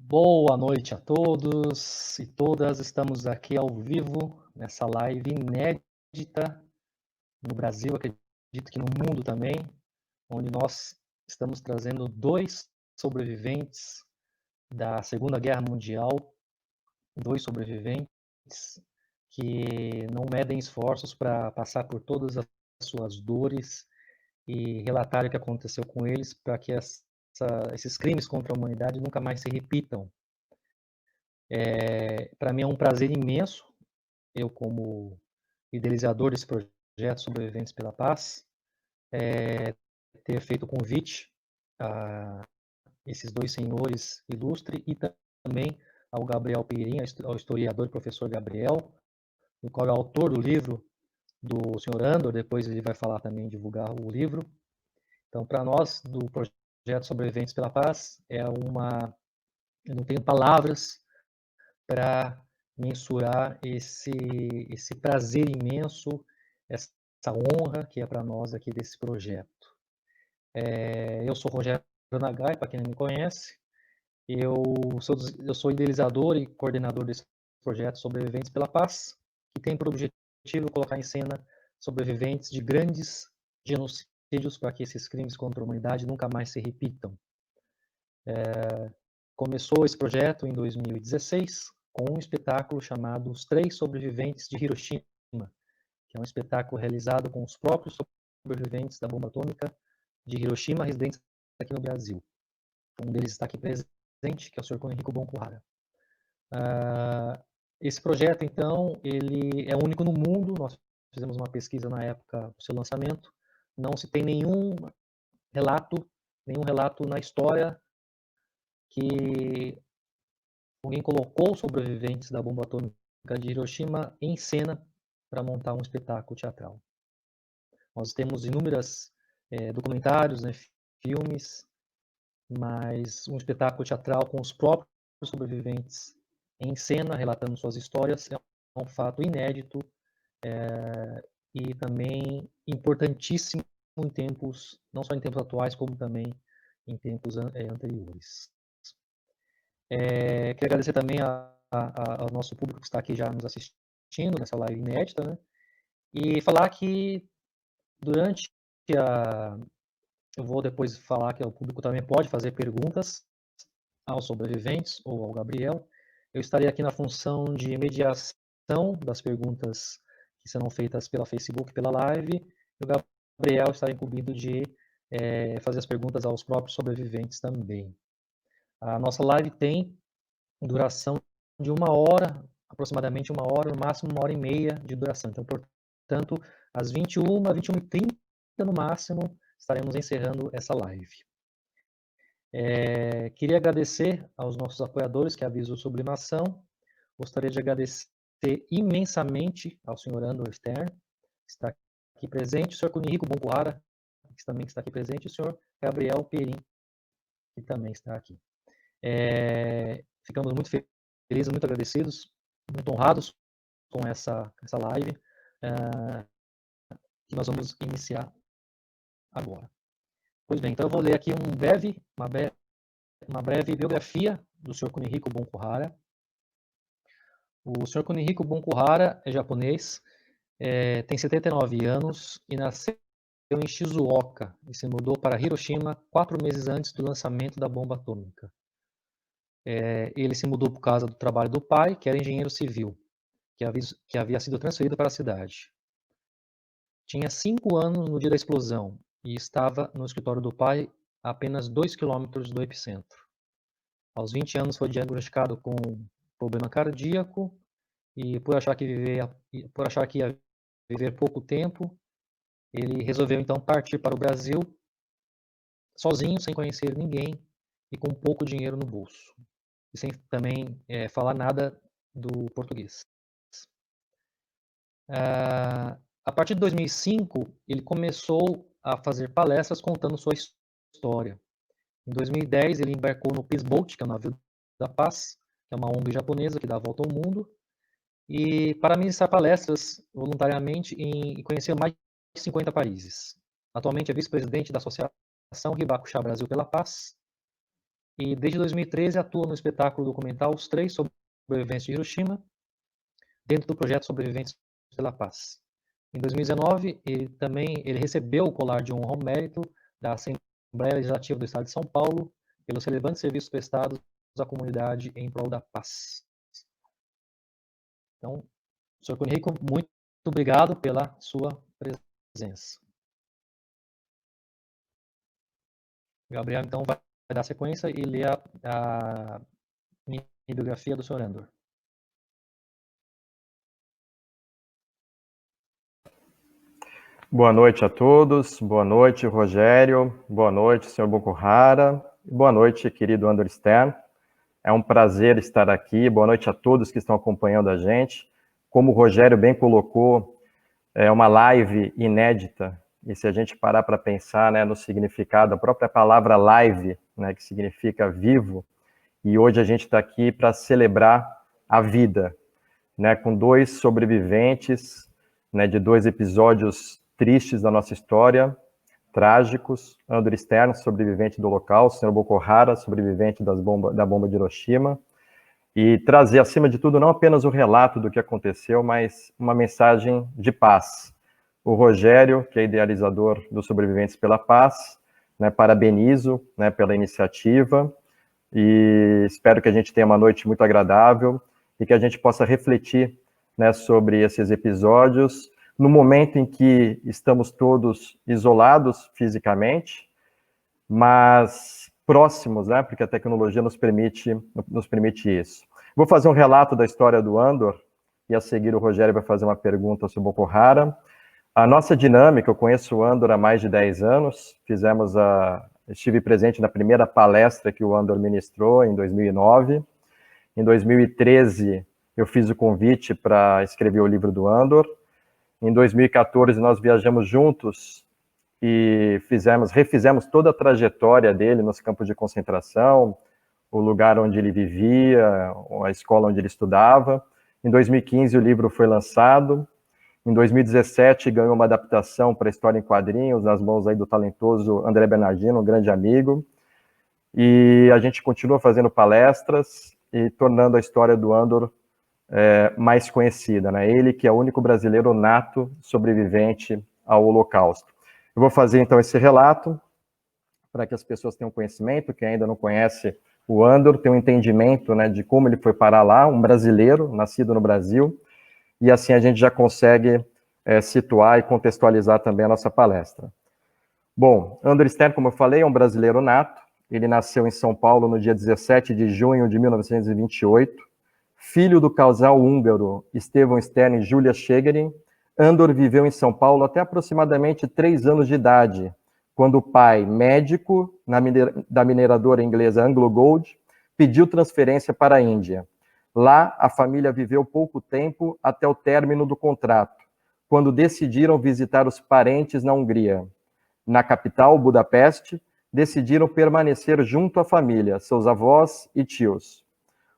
Boa noite a todos e todas. Estamos aqui ao vivo nessa live inédita no Brasil, acredito que no mundo também, onde nós estamos trazendo dois sobreviventes da Segunda Guerra Mundial, dois sobreviventes que não medem esforços para passar por todas as suas dores e relatar o que aconteceu com eles para que esses crimes contra a humanidade nunca mais se repitam. Para mim é um prazer imenso, eu como idealizador desse projeto Sobreviventes pela Paz, ter feito o convite a esses dois senhores ilustres e também ao Gabriel Perim, ao historiador e professor Gabriel, o qual é autor do livro do senhor Andor, depois ele vai falar também, divulgar o livro. Então, para nós, do projeto Sobreviventes pela Paz, eu não tenho palavras para mensurar esse prazer imenso, essa honra que é para nós aqui desse projeto. Eu sou Rogério Nagai, para quem não me conhece, eu sou idealizador e coordenador desse projeto Sobreviventes pela Paz, que tem por objetivo colocar em cena sobreviventes de grandes genocídios para que esses crimes contra a humanidade nunca mais se repitam. Começou esse projeto em 2016 com um espetáculo chamado Os Três Sobreviventes de Hiroshima, que é um espetáculo realizado com os próprios sobreviventes da bomba atômica de Hiroshima, residentes aqui no Brasil. Um deles está aqui presente, que é o Sr. Kunihiko Bonkuhara. Esse projeto, então, ele é único no mundo. Nós fizemos uma pesquisa na época do seu lançamento. Não se tem nenhum relato na história que alguém colocou os sobreviventes da bomba atômica de Hiroshima em cena para montar um espetáculo teatral. Nós temos inúmeros documentários, filmes, mas um espetáculo teatral com os próprios sobreviventes em cena, relatando suas histórias, é um fato inédito e também importantíssimo em tempos, não só em tempos atuais, como também em tempos anteriores. Queria agradecer também ao nosso público que está aqui já nos assistindo nessa live inédita, né? E falar que durante eu vou depois falar que o público também pode fazer perguntas aos sobreviventes ou ao Gabriel. Eu estarei aqui na função de mediação das perguntas que serão feitas pela Facebook, pela live, e o Gabriel estará incumbido de fazer as perguntas aos próprios sobreviventes também. A nossa live tem duração de 1 hora, aproximadamente 1 hora, no máximo 1 hora e meia de duração. Então, portanto, às 21h, 21h30 no máximo, estaremos encerrando essa live. Queria agradecer aos nossos apoiadores que avisam sobre sublimação. Gostaria de agradecer imensamente ao Sr. Andor Stern, que está aqui presente, o Sr. Kunihiko Bonkuhara, que também está aqui presente, e o Sr. Gabriel Perim, que também está aqui. Ficamos muito felizes, muito agradecidos, muito honrados com essa live que nós vamos iniciar agora. Pois bem, então eu vou ler aqui uma breve biografia do Sr. Kunihiko Bonkuhara. O Sr. Kunihiko Bonkuhara é japonês, tem 79 anos e nasceu em Shizuoka e se mudou para Hiroshima 4 meses antes do lançamento da bomba atômica. Ele se mudou por causa do trabalho do pai, que era engenheiro civil, que havia sido transferido para a cidade. Tinha 5 anos no dia da explosão e estava no escritório do pai a apenas 2 quilômetros do epicentro. Aos 20 anos foi diagnosticado com problema cardíaco e por achar que ia viver pouco tempo, ele resolveu então partir para o Brasil sozinho, sem conhecer ninguém e com pouco dinheiro no bolso. E sem também falar nada do português. A partir de 2005, ele começou a fazer palestras contando sua história. Em 2010, ele embarcou no Peace Boat, que é o navio da paz, que é uma ONG japonesa que dá a volta ao mundo, e para ministrar palestras voluntariamente e conhecer mais de 50 países. Atualmente é vice-presidente da Associação Hibakusha Brasil pela Paz e desde 2013 atua no espetáculo documental Os Três Sobreviventes de Hiroshima, dentro do projeto Sobreviventes pela Paz. Em 2019, ele recebeu o colar de honra ao mérito da Assembleia Legislativa do Estado de São Paulo pelos relevantes serviços prestados à comunidade em prol da paz. Então, Sr. Cunha Rico, muito obrigado pela sua presença. Gabriel, então, vai dar sequência e ler a minha biografia do Sr. Andor. Boa noite a todos, boa noite, Rogério, boa noite, Sr. Boko-Hara, boa noite, querido Andor Stern. É um prazer estar aqui, boa noite a todos que estão acompanhando a gente. Como o Rogério bem colocou, é uma live inédita, e se a gente parar para pensar, né, no significado, a própria palavra live, né, que significa vivo, e hoje a gente está aqui para celebrar a vida, né, com dois sobreviventes, né, de dois episódios tristes da nossa história, trágicos. Andor Stern, sobrevivente do Holocausto, Sr. Boko-Hara, sobrevivente da bomba de Hiroshima, e trazer, acima de tudo, não apenas o relato do que aconteceu, mas uma mensagem de paz. O Rogério, que é idealizador dos Sobreviventes pela Paz, né, parabenizo, né, pela iniciativa, e espero que a gente tenha uma noite muito agradável e que a gente possa refletir, né, sobre esses episódios, no momento em que estamos todos isolados fisicamente, mas próximos, né, porque a tecnologia nos permite isso. Vou fazer um relato da história do Andor, e a seguir o Rogério vai fazer uma pergunta ao Sr. Boko-Hara. A nossa dinâmica, eu conheço o Andor há mais de 10 anos, estive presente na primeira palestra que o Andor ministrou, em 2009. Em 2013, eu fiz o convite para escrever o livro do Andor. Em 2014, nós viajamos juntos e refizemos toda a trajetória dele nos campos de concentração, o lugar onde ele vivia, a escola onde ele estudava. Em 2015, o livro foi lançado. Em 2017, ganhou uma adaptação para a história em quadrinhos, nas mãos aí do talentoso André Bernardino, um grande amigo. E a gente continua fazendo palestras e tornando a história do Andor mais conhecida, né? Ele que é o único brasileiro nato sobrevivente ao Holocausto. Eu vou fazer, então, esse relato para que as pessoas tenham conhecimento, quem ainda não conhece o Andor, tenha um entendimento, né, de como ele foi parar lá, um brasileiro, nascido no Brasil, e assim a gente já consegue situar e contextualizar também a nossa palestra. Bom, Andor Stern, como eu falei, é um brasileiro nato. Ele nasceu em São Paulo no dia 17 de junho de 1928. Filho do casal húngaro Estevão Stern e Julia Schegerin, Andor viveu em São Paulo até aproximadamente 3 anos de idade, quando o pai, médico da mineradora inglesa Anglo Gold, pediu transferência para a Índia. Lá, a família viveu pouco tempo até o término do contrato, quando decidiram visitar os parentes na Hungria. Na capital, Budapeste, decidiram permanecer junto à família, seus avós e tios.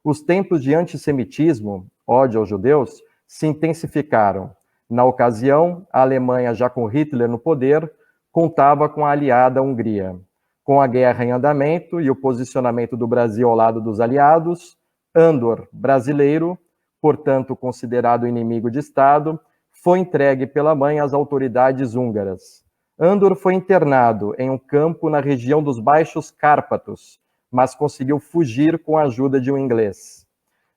Os tempos de antissemitismo, ódio aos judeus, se intensificaram. Na ocasião, a Alemanha, já com Hitler no poder, contava com a aliada Hungria. Com a guerra em andamento e o posicionamento do Brasil ao lado dos aliados, Andor, brasileiro, portanto considerado inimigo de Estado, foi entregue pela mãe às autoridades húngaras. Andor foi internado em um campo na região dos Baixos Cárpatos, mas conseguiu fugir com a ajuda de um inglês.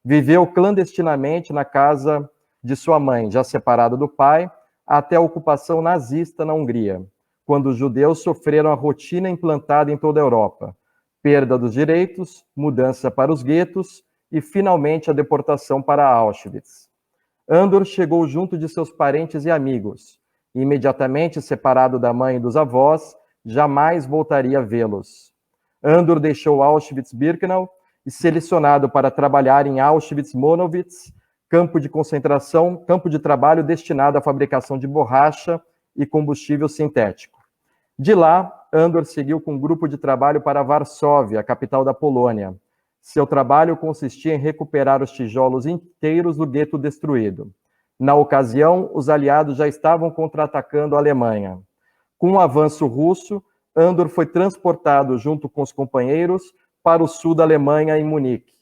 Viveu clandestinamente na casa de sua mãe, já separado do pai, até a ocupação nazista na Hungria, quando os judeus sofreram a rotina implantada em toda a Europa: perda dos direitos, mudança para os guetos e, finalmente, a deportação para Auschwitz. Andor chegou junto de seus parentes e amigos. Imediatamente separado da mãe e dos avós, jamais voltaria a vê-los. Andor deixou Auschwitz-Birkenau e, selecionado para trabalhar em Auschwitz-Monowitz, campo de concentração, campo de trabalho destinado à fabricação de borracha e combustível sintético. De lá, Andor seguiu com um grupo de trabalho para Varsóvia, a capital da Polônia. Seu trabalho consistia em recuperar os tijolos inteiros do gueto destruído. Na ocasião, os aliados já estavam contra-atacando a Alemanha. Com o avanço russo, Andor foi transportado junto com os companheiros para o sul da Alemanha, em Munique.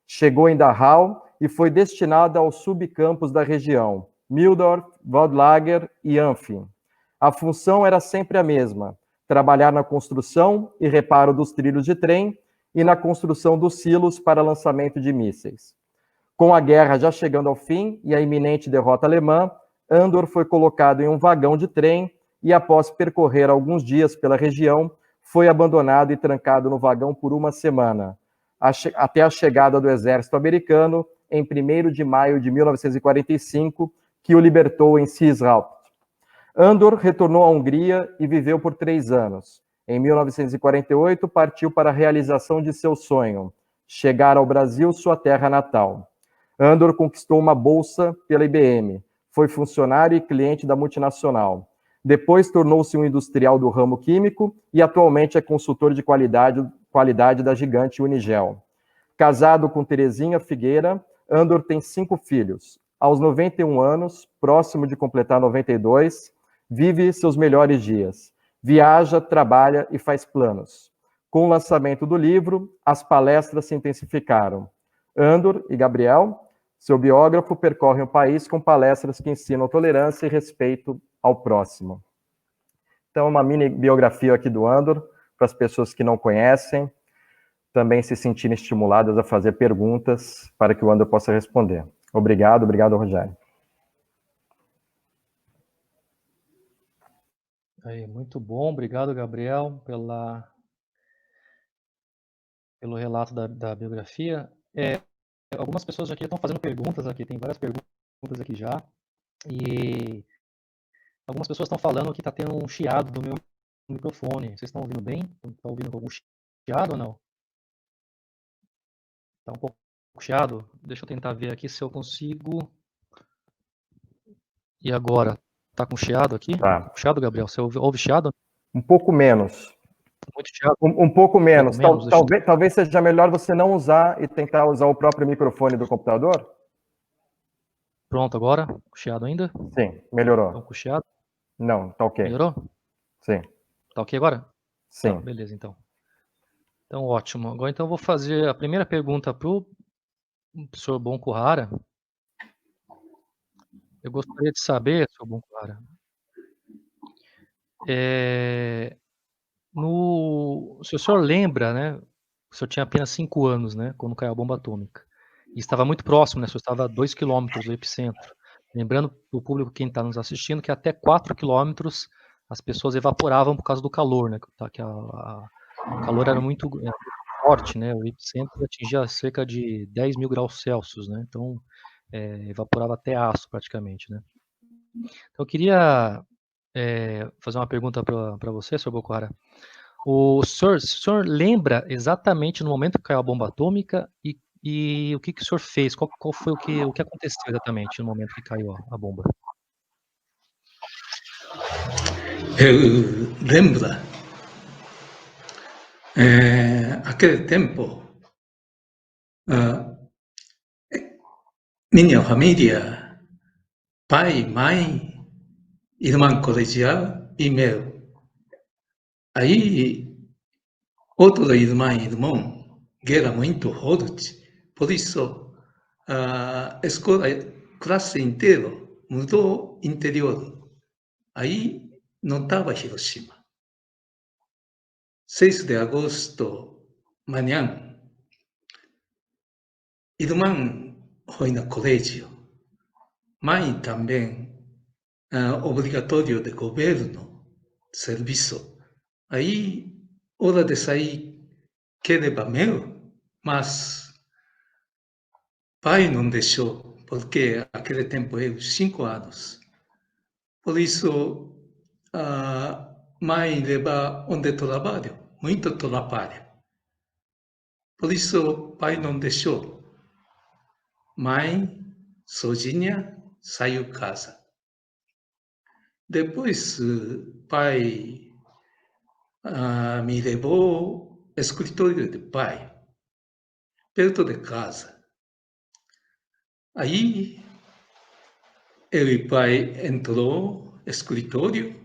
Chegou em Dachau e foi destinado aos subcampos da região, Mühldorf, Waldlager e Ampfing. A função era sempre a mesma, trabalhar na construção e reparo dos trilhos de trem e na construção dos silos para lançamento de mísseis. Com a guerra já chegando ao fim e a iminente derrota alemã, Andor foi colocado em um vagão de trem e, após percorrer alguns dias pela região, foi abandonado e trancado no vagão por uma semana, até a chegada do exército americano em 1º de maio de 1945, que o libertou em Seeshaupt. Andor retornou à Hungria e viveu por 3 anos. Em 1948, partiu para a realização de seu sonho, chegar ao Brasil, sua terra natal. Andor conquistou uma bolsa pela IBM, foi funcionário e cliente da multinacional. Depois tornou-se um industrial do ramo químico e atualmente é consultor de qualidade da gigante Unigel. Casado com Terezinha Figueira, Andor tem 5 filhos. Aos 91 anos, próximo de completar 92, vive seus melhores dias. Viaja, trabalha e faz planos. Com o lançamento do livro, as palestras se intensificaram. Andor e Gabriel, seu biógrafo, percorrem o país com palestras que ensinam tolerância e respeito ao próximo. Então, uma mini biografia aqui do Andor, para as pessoas que não conhecem, também se sentirem estimuladas a fazer perguntas para que o Andor possa responder. Obrigado, Rogério. Aí, muito bom, obrigado, Gabriel, pelo relato da biografia. Algumas pessoas aqui estão fazendo perguntas aqui, tem várias perguntas aqui já, e algumas pessoas estão falando que está tendo um chiado do meu microfone. Vocês estão ouvindo bem? Estão ouvindo com algum chiado ou não? Está um pouco chiado? Deixa eu tentar ver aqui se eu consigo. E agora? Está com chiado aqui? Tá. Chiado, Gabriel? Você ouve chiado? Um pouco menos. Muito chiado? Um pouco menos. Menos, talvez seja melhor você não usar e tentar usar o próprio microfone do computador? Pronto, agora? Com chiado ainda? Sim, melhorou. Estão com chiado? Não, tá ok. Melhorou? Sim. Tá ok agora? Sim. Tá, beleza, então. Então, ótimo. Agora, então, eu vou fazer a primeira pergunta para o professor Boncohara. Eu gostaria de saber, senhor Boncohara, se o senhor lembra, né? O senhor tinha apenas 5 anos, né? Quando caiu a bomba atômica. E estava muito próximo, né? O senhor estava a 2 quilômetros do epicentro. Lembrando para o público, quem está nos assistindo, que até 4 quilômetros as pessoas evaporavam por causa do calor, né? O calor era muito forte, né? O epicentro atingia cerca de 10 mil graus Celsius, né? Então, evaporava até aço praticamente, né? Então, eu queria fazer uma pergunta para você, senhor Boncohara. O senhor lembra exatamente no momento que caiu a bomba atômica e o que o senhor fez? Qual foi o que aconteceu exatamente no momento que caiu a bomba? Eu lembro. Aquele tempo, minha família, pai, mãe, irmã colegial e meu. Aí, outro irmão, que era muito forte, por isso, a escola, classe inteira mudou interior. Aí, não estava Hiroshima. 6 de agosto, manhã, irmã foi no colégio. Mãe também, obrigatório de governo, serviço. Aí, hora de sair, queria meu, mas pai não deixou, porque aquele tempo eu 5 anos. Por isso, mãe leva onde trabalho, muito trabalho. Por isso, pai não deixou. Mãe, sozinha, saiu casa. Depois, pai me levou ao escritório de pai, perto de casa. Aí, eu e pai entrou no escritório,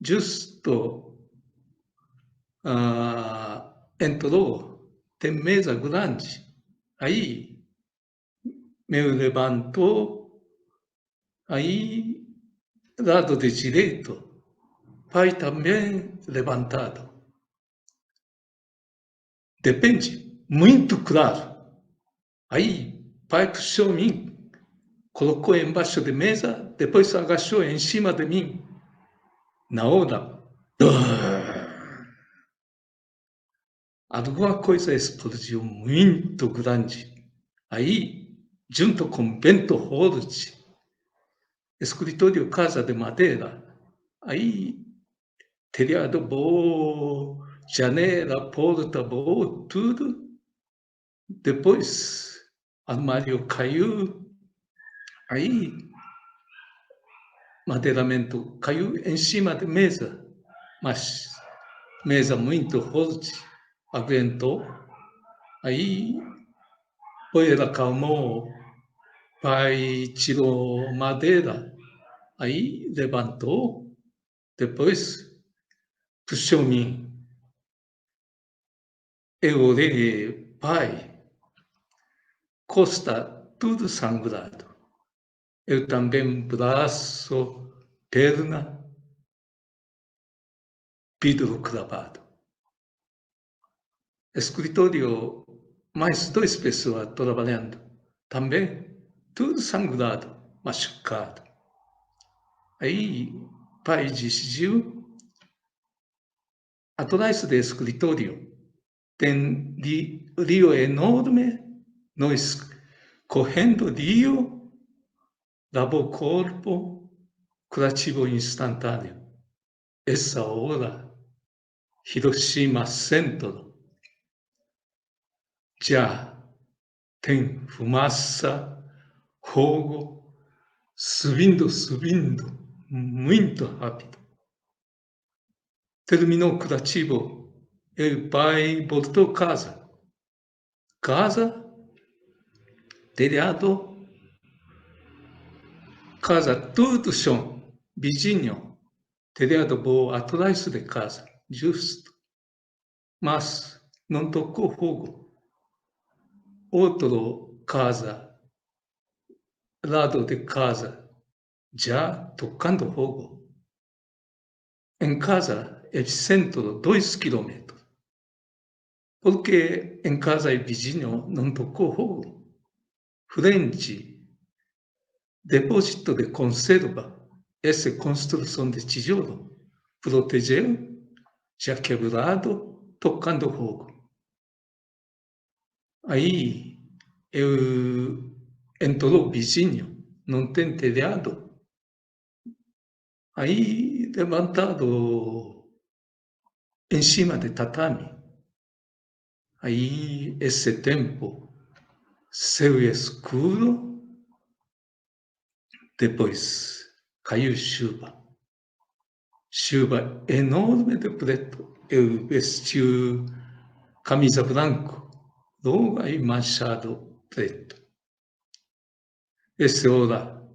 justo entrou, tem mesa grande. Aí me levantou, aí lado de direito, pai também levantado. Depende, muito claro. Aí, pai puxou mim, colocou embaixo de mesa, depois agachou em cima de mim. Na hora, alguma coisa explodiu muito grande. Aí, junto com vento forte, escritório casa de madeira, aí telhado voou, janela, porta voou, tudo. Depois, armário caiu, aí madeiramento caiu em cima da mesa, mas mesa muito forte, aguentou. Aí, poeira acalmou, pai tirou madeira, aí levantou, depois puxou mim. Eu olhei, pai, costa tudo sangrado. Eu também, braço, perna, vidro cravado. Escritório, mais 2 pessoas trabalhando. Também, tudo sangrado, machucado. Aí, pai decidiu, atrás do escritório, tem rio enorme, nós correndo rio, lavou o corpo, curativo instantâneo. Essa hora, Hiroshima Centro, já tem fumaça, fogo, subindo, muito rápido. Terminou o curativo, e o pai voltou a casa. Casa, telhado, casa tudo chão, vizinho, telhado voou atrás de casa, justo. Mas não tocou fogo. Outro casa, lado de casa, já tocando fogo. Em casa, epicentro 2 quilômetros. Porque em casa e vizinho não tocou fogo. Frente, depósito de conserva, essa construção de tijolo, protegeu, já quebrado, tocando fogo. Aí, entrou o vizinho, não tem telhado. Aí, levantado em cima de tatame. Aí, esse tempo, céu escuro, depois caiu chuva. Chuva enorme de preto. Eu vesti camisa branca, logo aí manchado preto. Essa hora,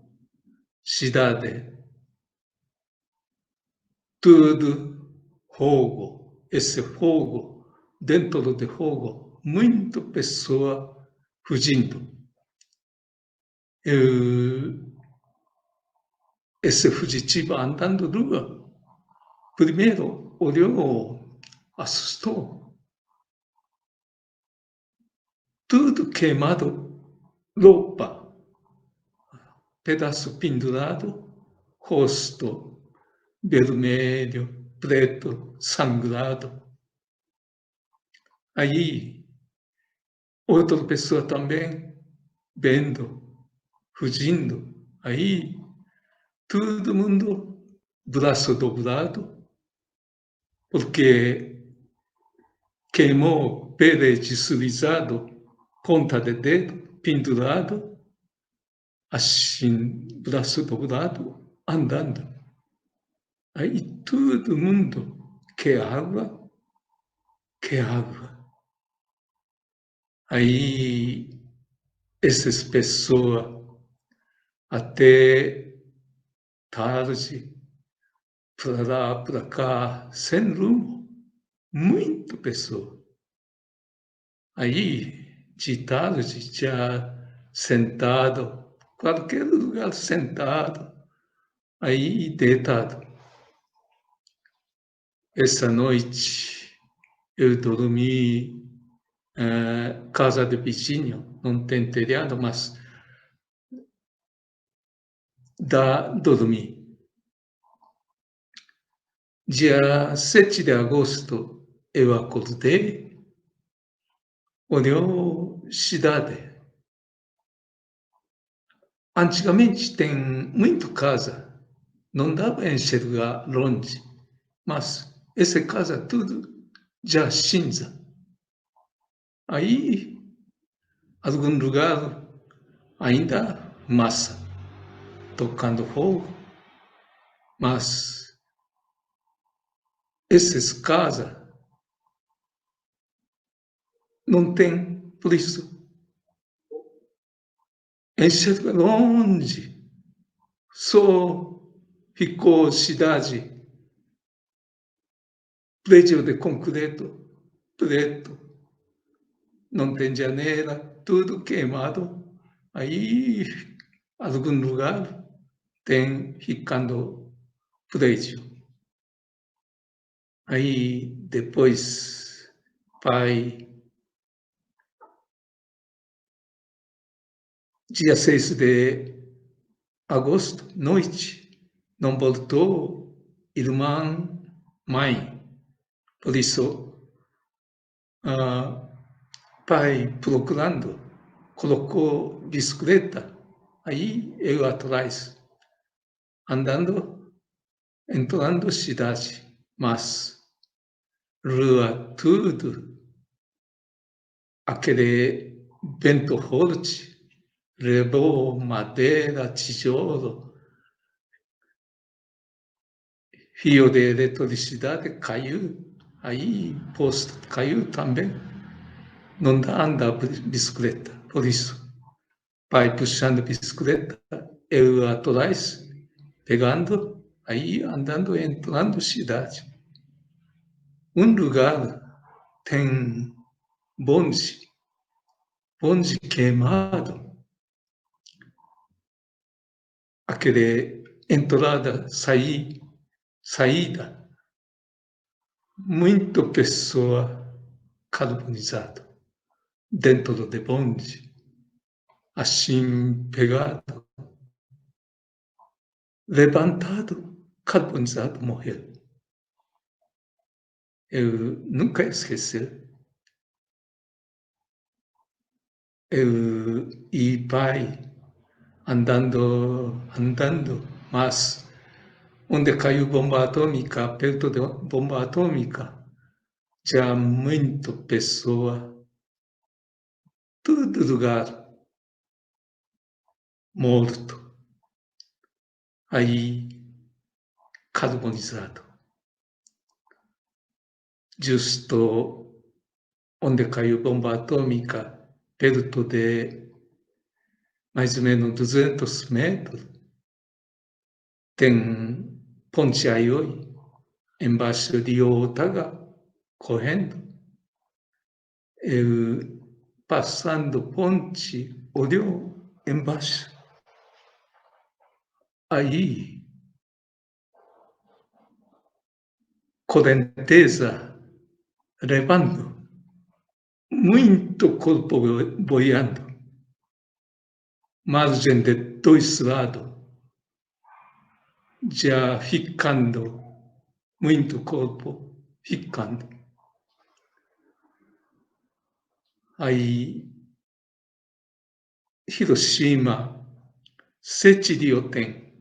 cidade, tudo fogo. Esse fogo, dentro de fogo, muita pessoa fugindo. Esse fugitivo andando rua, primeiro olhou, assustou. Tudo queimado, roupa, pedaço pendurado, rosto vermelho, preto, sangrado. Aí, outra pessoa também vendo, fugindo. Aí, todo mundo, braço dobrado, porque queimou pele deslizado, ponta de dedo, pendurado, assim, braço dobrado, andando. Aí todo mundo quer água, quer água. Aí essas pessoas até tarde, para lá, para cá, sem rumo, muita pessoa. Aí, de tarde, já sentado, qualquer lugar sentado, aí deitado. Essa noite eu dormi casa de vizinho, não tem telhado, mas dormi. Dia 7 de agosto eu acordei, olhou cidade. Antigamente tem muito casa, não dá para enxergar longe, mas essa casa tudo já cinza. Aí, algum lugar ainda massa, tocando fogo, mas essas casas não tem, por isso, enxerga longe, só ficou cidade, prédio de concreto, preto, não tem janela, tudo queimado. Aí, algum lugar tem ficando prédio. Aí, depois, pai, dia 6 de agosto, noite, não voltou irmã, mãe. Por isso, pai procurando, colocou bicicleta, aí eu atrás, andando, entrando cidade, mas rua tudo, aquele vento forte, levou madeira, tijolo, fio de eletricidade caiu, aí posto caiu também. Não dá andar bicicleta, por isso. Pai puxando bicicleta, eu atrás, pegando, aí andando, entrando cidade. Um lugar tem bonde queimado, aquele entrada, saída, muito pessoa carbonizada dentro de bonde, assim pegado, levantado, carbonizado, morreu. Eu nunca esqueci. Eu e pai andando, mas onde caiu bomba atômica, perto de bomba atômica, tinha muita pessoa, todo lugar morto, aí carbonizado. Justo onde caiu bomba atômica, perto de mais ou menos 200 metros, tem Ponte Aioi, embaixo de Otaga, correndo. Eu, passando ponte, olhou embaixo. Aí, correnteza, levando, muito corpo boiando, margem de dois lados, já ficando, muito corpo ficando. Aí, Hiroshima, 7 tem,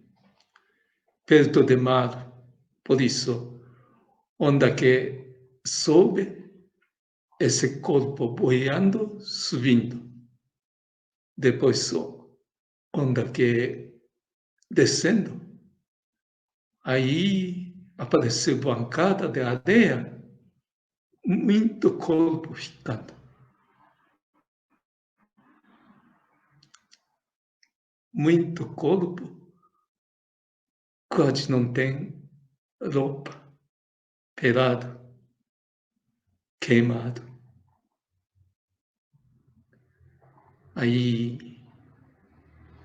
perto de mar, por isso, onda que sobe, esse corpo boiando, subindo. Depois, onda que descendo, aí apareceu bancada de areia, muito corpo ficando. Muito corpo, quase não tem roupa, pelado, queimado. Aí,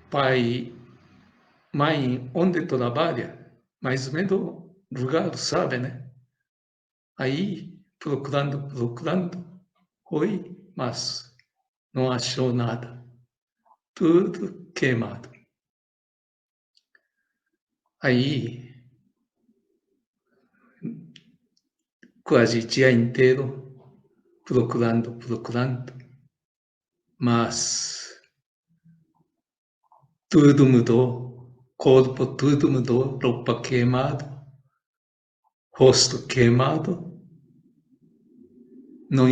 pai, mãe, onde trabalha? Mais ou menos lugar, sabe, né? Aí, procurando, foi, mas não achou nada. Tudo queimado. Aí, quase o dia inteiro, procurando, mas tudo mudou. Corpo tudo mudou, roupa queimado, rosto queimado, não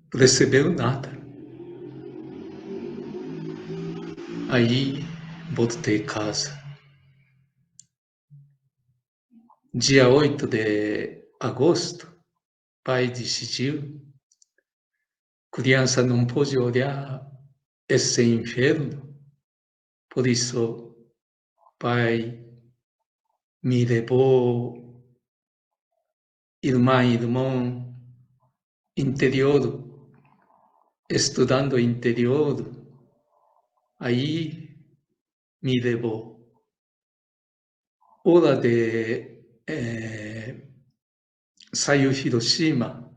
percebeu nada. Aí voltei a casa. Dia 8 de agosto, pai decidiu, criança não pode olhar esse inferno, por isso pai me levou, irmão, interior, estudando interior, aí me levou. Hora de saiu Hiroshima,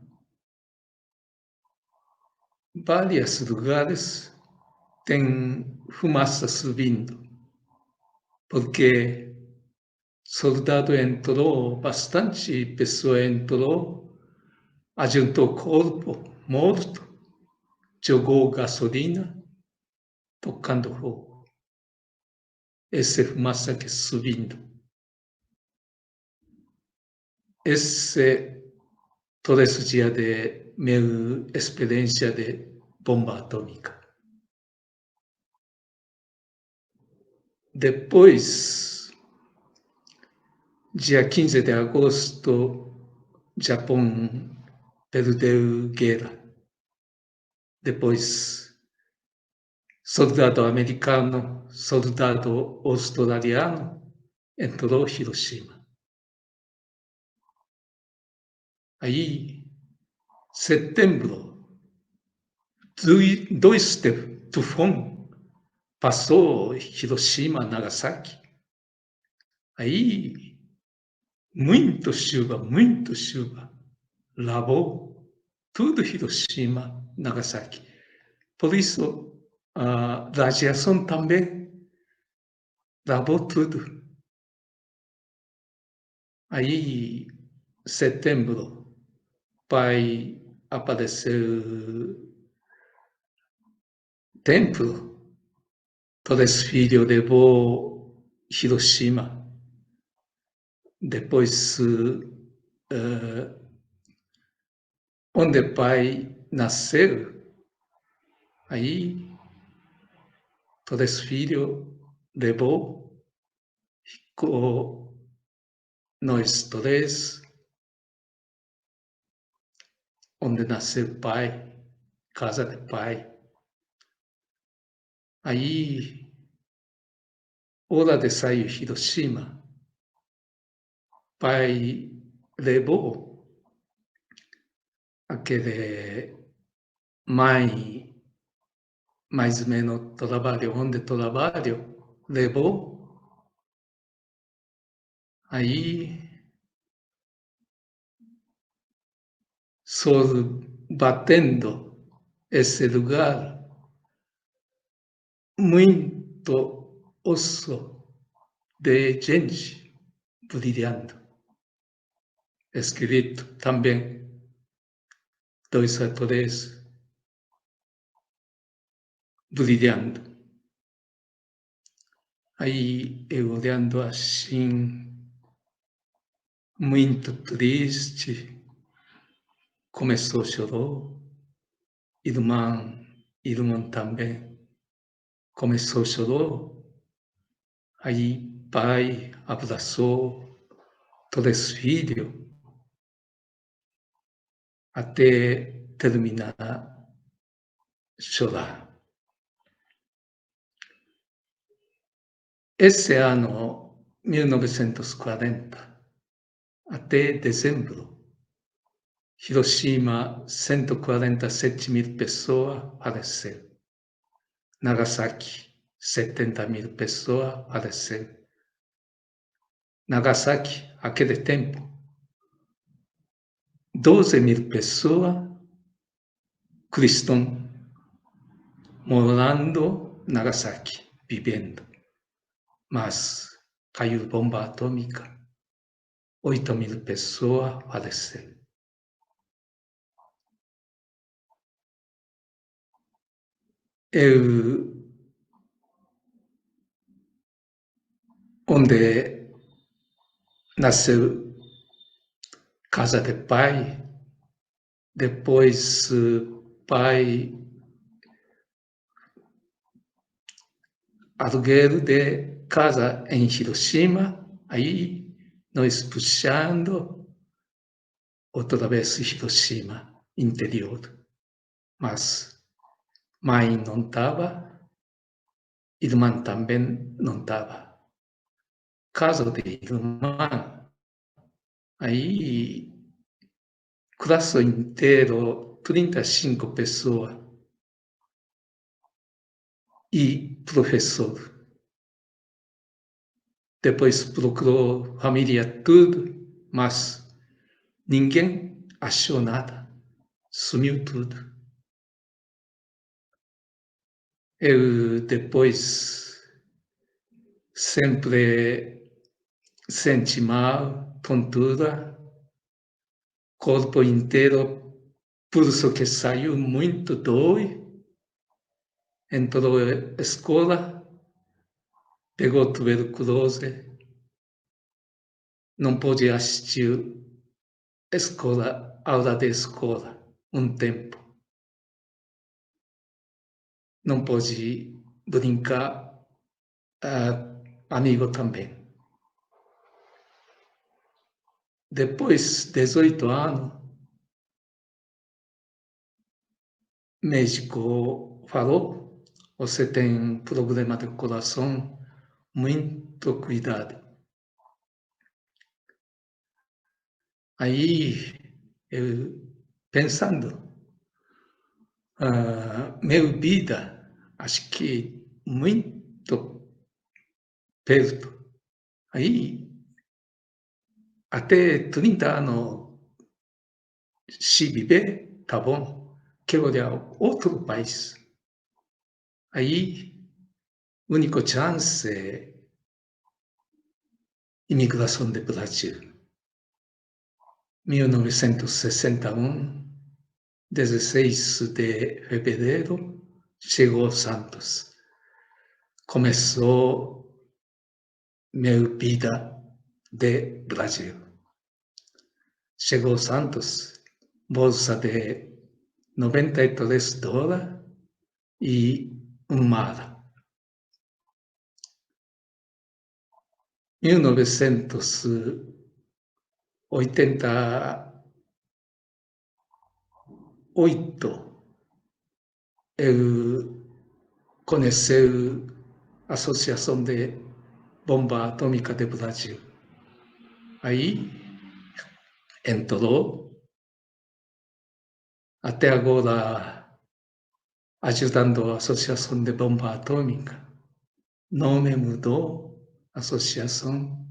vários lugares tem fumaça subindo, porque soldado entrou, bastante pessoa entrou, ajuntou corpo morto, jogou gasolina, tocando fogo. Essa fumaça que subindo. Esse, todo esse dia de minha experiência de bomba atômica. Depois, dia 15 de agosto, Japão perdeu guerra. Depois, soldado americano, soldado australiano entrou em Hiroshima. Aí, setembro, dois tufões passou Hiroshima, Nagasaki. Aí, muito chuva, lavou tudo Hiroshima, Nagasaki. Por isso, a radiação também lavou tudo. Aí, setembro, pai apareceu templo, três filhos levou Hiroshima. Depois, onde pai nasceu, aí três filhos levou, ficou nós três, onde nasceu pai, casa de pai. Aí, hora de sair Hiroshima, pai levou aquele mãe, mais ou menos trabalho, onde trabalho, levou. Aí, sol batendo esse lugar, muito osso de gente brilhando. Escrito também, 2 a 3, brilhando. Aí eu olhando assim, muito triste, começou a chorar. Irmão também começou a chorar. Aí pai abraçou três filhos até terminar chorar. Esse ano, 1940, até dezembro, Hiroshima, 147.000 pessoas faleceram. Nagasaki, 70.000 pessoas faleceram. Nagasaki, aquele tempo, 12.000 pessoas cristãos morando em Nagasaki, vivendo. Mas caiu bomba atômica, 8.000 pessoas faleceram. Onde nasceu casa de pai, depois pai aluguel de casa em Hiroshima, aí nós puxando outra vez Hiroshima, interior. Mas mãe não estava, irmã também não estava. Caso de irmã, aí classe inteiro, 35 pessoas e professor. Depois procurou família tudo, mas ninguém achou nada. Sumiu tudo. Eu depois sempre senti mal, tontura, corpo inteiro, pulso que saiu muito dói. Entrou na escola, pegou tuberculose, não pôde assistir escola, aula de escola, tempo. Não pôde brincar, amigo também. Depois, 18 anos, médico falou, você tem problema de coração, muito cuidado. Aí, eu pensando, minha vida, acho que muito perto. Aí, até 30 anos, se viver, tá bom. Quero olhar outro país. Aí, único chance é imigração do Brasil. 1961, 16 de fevereiro, chegou Santos. Começou minha vida de Brasil. Chegou Santos, bolsa de $93 e mar. 1988, ele conheceu a Associação de Bomba Atômica do Brasil. Aí entrou, até agora ajudando a Associação de Bomba Atômica. Nome mudou, Associação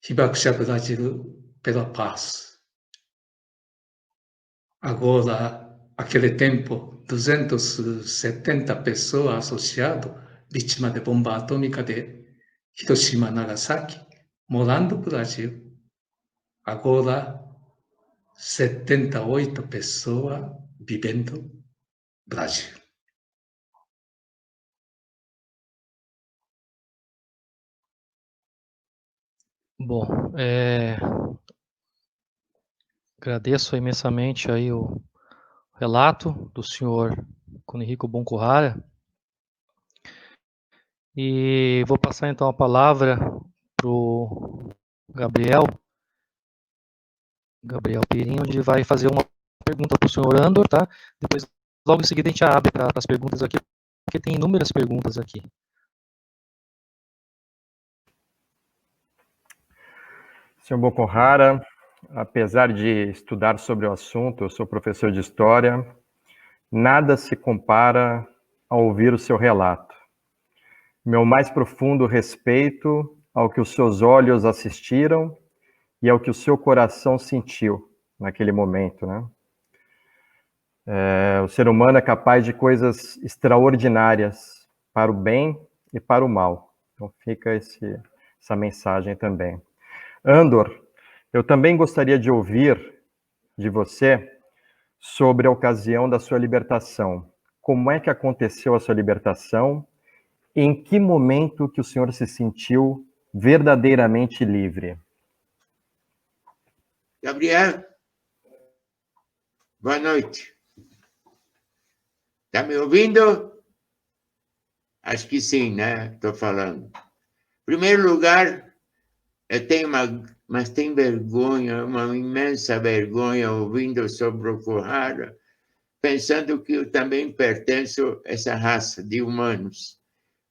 Hibakusha Brasil pela Paz. Agora, aquele tempo, 270 pessoas associadas, vítimas de bomba atômica de Hiroshima e Nagasaki, morando no Brasil. Agora, 78 pessoas vivendo no Brasil. Bom, agradeço imensamente aí o relato do senhor Kunihiko Bunkuhara e vou passar então a palavra para o Gabriel Pirinho, onde vai fazer uma pergunta para o senhor Andor, tá? Depois, logo em seguida, a gente abre para as perguntas aqui, porque tem inúmeras perguntas aqui. Senhor Bunkuhara, apesar de estudar sobre o assunto, eu sou professor de história, nada se compara a ouvir o seu relato. Meu mais profundo respeito ao que os seus olhos assistiram e ao que o seu coração sentiu naquele momento, né? O ser humano é capaz de coisas extraordinárias para o bem e para o mal. Então fica essa mensagem também. Andor, eu também gostaria de ouvir de você sobre a ocasião da sua libertação. Como é que aconteceu a sua libertação? Em que momento que o senhor se sentiu verdadeiramente livre? Gabriel, boa noite. Está me ouvindo? Acho que sim, né? Estou falando. Em primeiro lugar, eu tenho mas tem vergonha, uma imensa vergonha ouvindo sobre o Okuhara, pensando que eu também pertenço a essa raça de humanos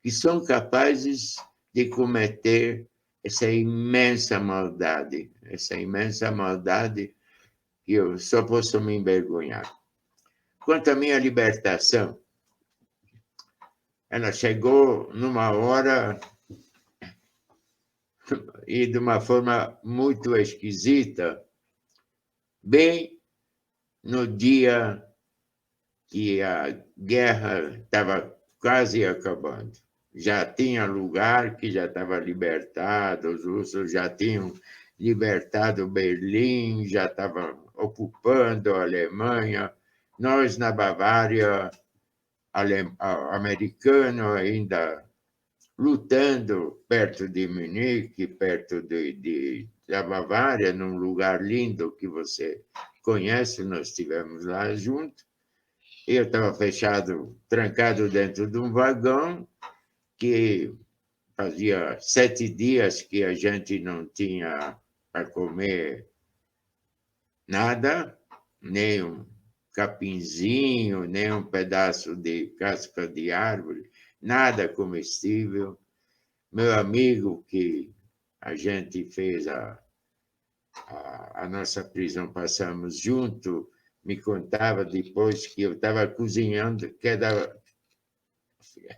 que são capazes de cometer essa imensa maldade que eu só posso me envergonhar. Quanto à minha libertação, ela chegou numa hora e de uma forma muito esquisita, bem no dia que a guerra estava quase acabando. Já tinha lugar que já estava libertado, os russos já tinham libertado Berlim, já estavam ocupando a Alemanha. Nós, na Bavária, americano ainda lutando perto de Munique, perto da Bavária, num lugar lindo que você conhece, nós estivemos lá juntos. Eu estava fechado, trancado dentro de um vagão, que fazia 7 dias que a gente não tinha para comer nada, nem um capinzinho, nem um pedaço de casca de árvore, nada comestível. Meu amigo, que a gente fez a nossa prisão, passamos junto, me contava depois que eu estava cozinhando,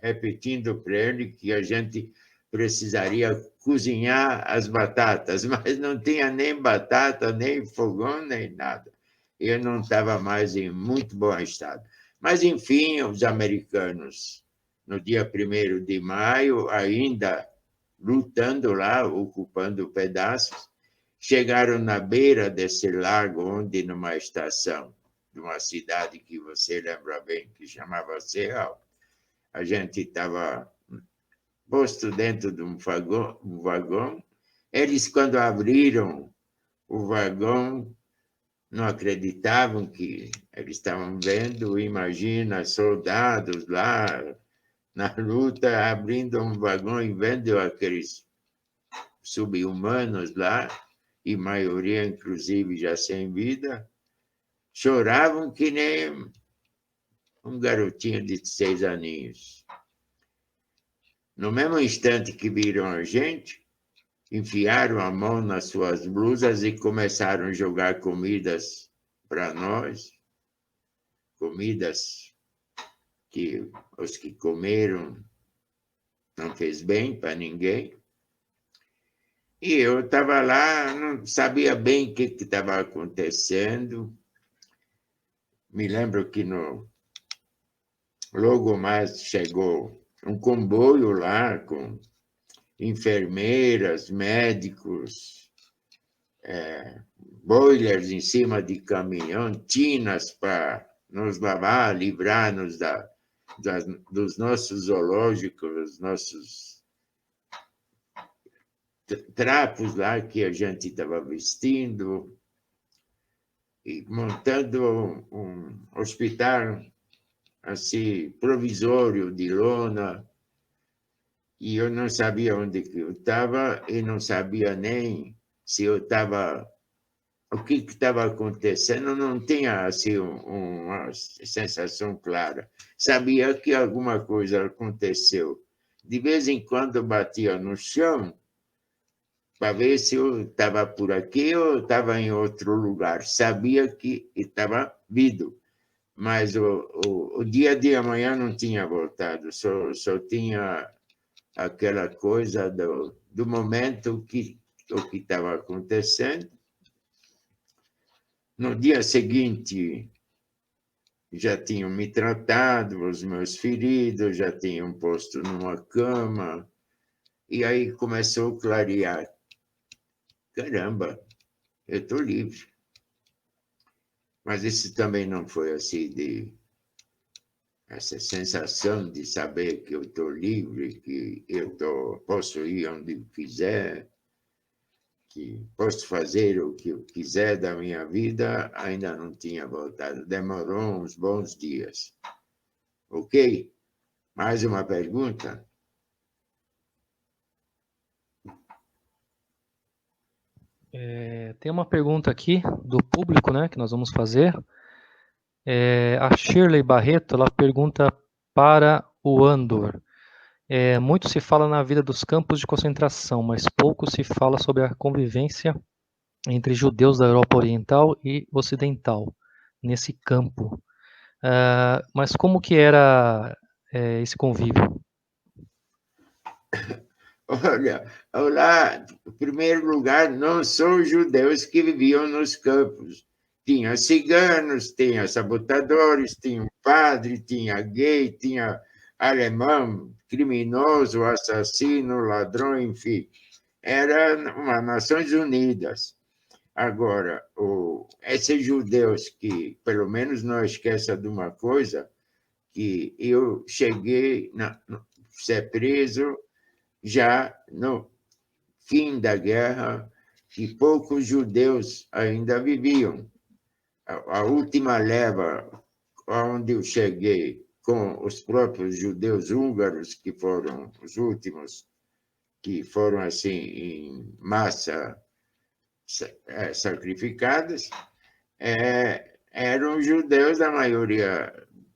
repetindo para ele que a gente precisaria cozinhar as batatas, mas não tinha nem batata, nem fogão, nem nada. Eu não estava mais em muito bom estado. Mas, enfim, os americanos, no dia 1º de maio, ainda lutando lá, ocupando pedaços, chegaram na beira desse lago, onde numa estação de uma cidade que você lembra bem, que chamava Serral, a gente estava posto dentro de um vagão. Eles, quando abriram o vagão, não acreditavam que eles estavam vendo. Imagina, soldados lá na luta, abrindo um vagão e vendo aqueles sub-humanos lá, e maioria, inclusive, já sem vida, choravam que nem um garotinho de 6 aninhos. No mesmo instante que viram a gente, enfiaram a mão nas suas blusas e começaram a jogar comidas para nós, comidas que os que comeram não fez bem para ninguém. E eu estava lá, não sabia bem o que estava acontecendo. Me lembro que logo mais chegou um comboio lá com enfermeiras, médicos, boilers em cima de caminhão, tinas para nos lavar, livrar-nos dos nossos zoológicos, nossos trapos lá que a gente estava vestindo, e montando um hospital assim, provisório de lona. E eu não sabia onde que eu estava e não sabia nem se eu estava... O que estava acontecendo, não tinha assim, uma sensação clara. Sabia que alguma coisa aconteceu. De vez em quando batia no chão para ver se eu estava por aqui ou estava em outro lugar. Sabia que estava vindo, mas o dia de amanhã não tinha voltado, só tinha aquela coisa do momento que o que estava acontecendo. No dia seguinte, já tinham me tratado, os meus feridos já tinham posto numa cama, e aí começou a clarear. Caramba, eu estou livre. Mas isso também não foi assim, essa sensação de saber que eu estou livre, que posso ir onde eu quiser, que posso fazer o que eu quiser da minha vida, ainda não tinha voltado. Demorou uns bons dias. Ok? Mais uma pergunta? Tem uma pergunta aqui do público, né, que nós vamos fazer. A Shirley Barreto, ela pergunta para o Andor. Muito se fala na vida dos campos de concentração, mas pouco se fala sobre a convivência entre judeus da Europa Oriental e Ocidental, nesse campo. Mas como que era esse convívio? Olha, lá, em primeiro lugar, não são os judeus que viviam nos campos. Tinha ciganos, tinha sabotadores, tinha um padre, tinha gay, tinha alemão, criminoso, assassino, ladrão, enfim. Era uma Nações Unidas. Agora, esses judeus que, pelo menos não esqueça de uma coisa, que eu cheguei a ser preso já no fim da guerra, que poucos judeus ainda viviam. A última leva, onde eu cheguei, com os próprios judeus húngaros, que foram os últimos, que foram, assim, em massa sacrificados, eram judeus, a maioria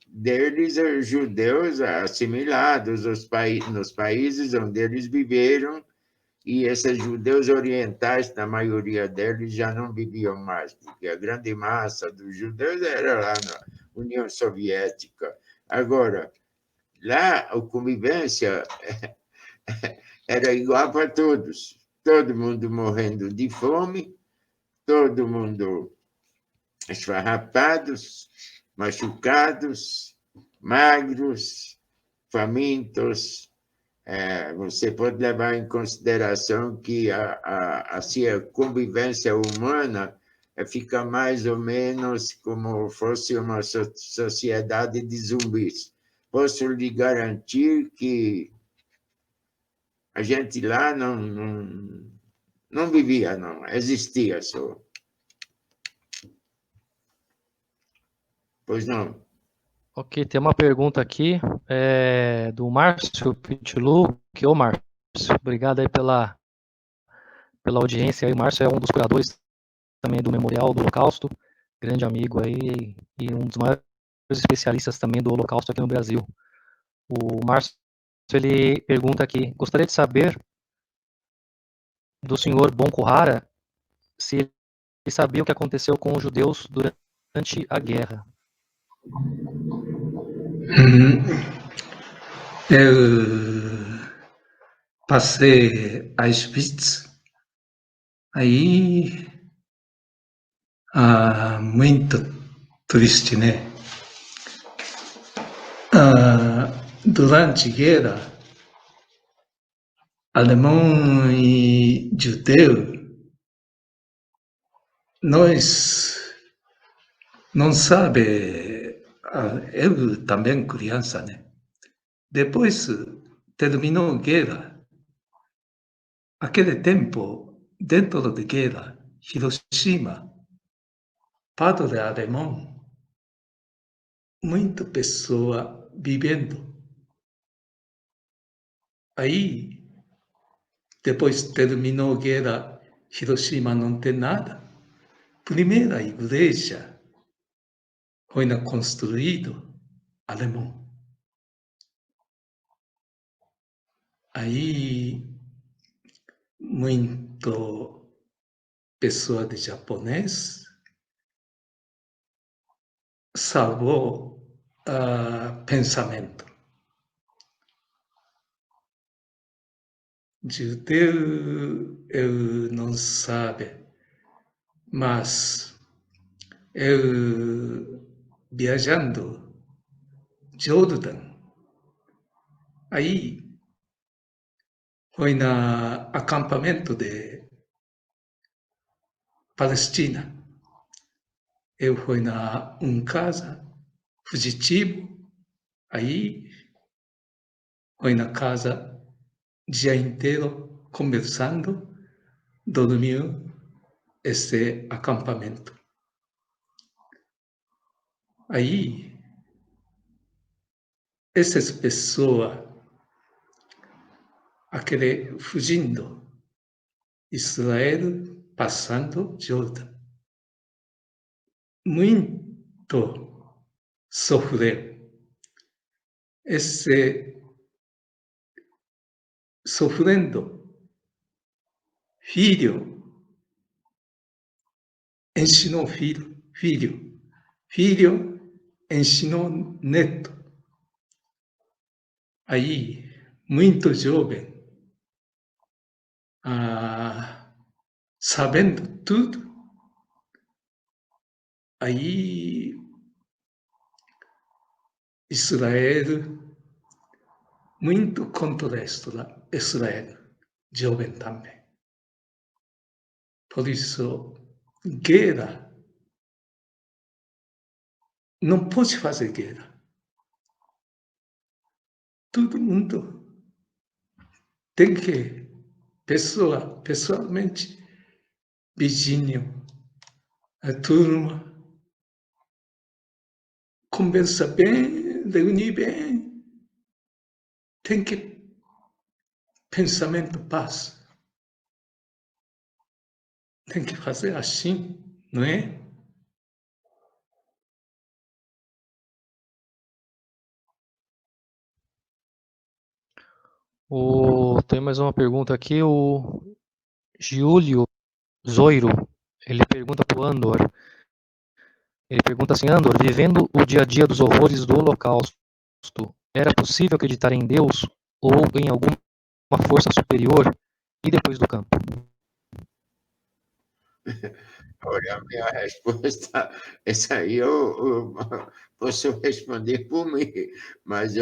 deles judeus assimilados nos países onde eles viveram, e esses judeus orientais, na maioria deles, já não viviam mais, porque a grande massa dos judeus era lá na União Soviética. Agora, lá a convivência era igual para todos, todo mundo morrendo de fome, todo mundo esfarrapados, machucados, magros, famintos. Você pode levar em consideração que assim, a convivência humana fica mais ou menos como fosse uma sociedade de zumbis. Posso lhe garantir que a gente lá não vivia, não, existia só. Pois não. Ok, tem uma pergunta aqui do Márcio Pitlu, ô Márcio, obrigado aí pela audiência. O Márcio é um dos curadores também do Memorial do Holocausto, grande amigo aí e um dos maiores especialistas também do Holocausto aqui no Brasil. O Márcio, ele pergunta aqui, gostaria de saber do senhor Boncohara se ele sabia o que aconteceu com os judeus durante a guerra. Eu passei a Auschwitz, aí muito triste, né? Durante a guerra, alemão e judeu, nós não sabe, eu também criança, né? Depois terminou a guerra, aquele tempo, dentro da guerra, Hiroshima, padre alemão, muita pessoa vivendo. Aí, depois terminou a guerra, Hiroshima não tem nada. Primeira igreja foi construído alemão. Aí, muito enquanto pessoa de japonês, salvou pensamento. Judeu, eu não sabe, mas eu viajando Jordão, aí foi na acampamento de Palestina. Eu fui na casa fugitivo, aí foi na casa dia inteiro conversando, dormiu esse acampamento. Aí, essas pessoas, aquele fugindo, Israel passando Jordão, muito sofreu. Esse sofrendo, filho ensinou filho, filho ensinou neto. Aí, muito jovem, sabendo tudo, aí Israel, muito contra Israel, jovem também. Por isso, guerra, não pode fazer guerra. Todo mundo tem que, pessoalmente, vizinho, a turma, conversa bem, reunir bem, tem que pensamento paz. Tem que fazer assim, não é? Tem mais uma pergunta aqui, o Giulio Zoiro, ele pergunta para o Andor. Ele pergunta assim, Andor, vivendo o dia a dia dos horrores do Holocausto, era possível acreditar em Deus ou em alguma força superior e depois do campo? Olha, a minha resposta, essa aí eu posso responder por mim, mas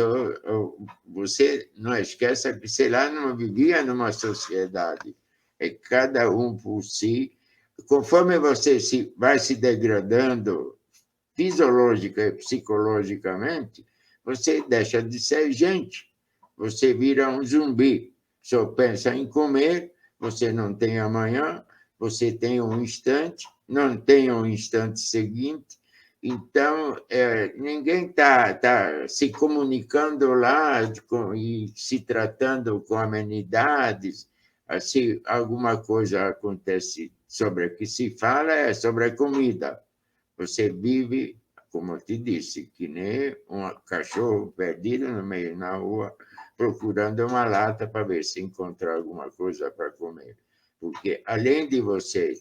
você não esqueça que você lá não vivia numa sociedade, é cada um por si. Conforme você vai se degradando fisiológica e psicologicamente, você deixa de ser gente, você vira um zumbi, só pensa em comer, você não tem amanhã, você tem um instante, não tem um instante seguinte, então ninguém tá se comunicando lá e se tratando com amenidades, se alguma coisa acontece sobre o que se fala é sobre a comida. Você vive, como eu te disse, que nem um cachorro perdido no meio da rua, procurando uma lata para ver se encontra alguma coisa para comer. Porque, além de você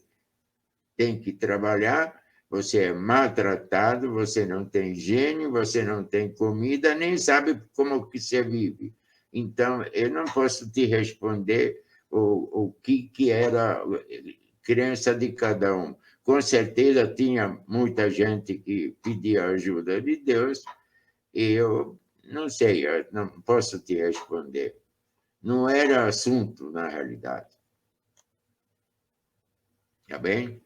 ter que trabalhar, você é maltratado, você não tem higiene, você não tem comida, nem sabe como que você vive. Então, eu não posso te responder o que era a crença de cada um. Com certeza tinha muita gente que pedia ajuda de Deus, e eu não sei, eu não posso te responder. Não era assunto, na realidade. Tá bem?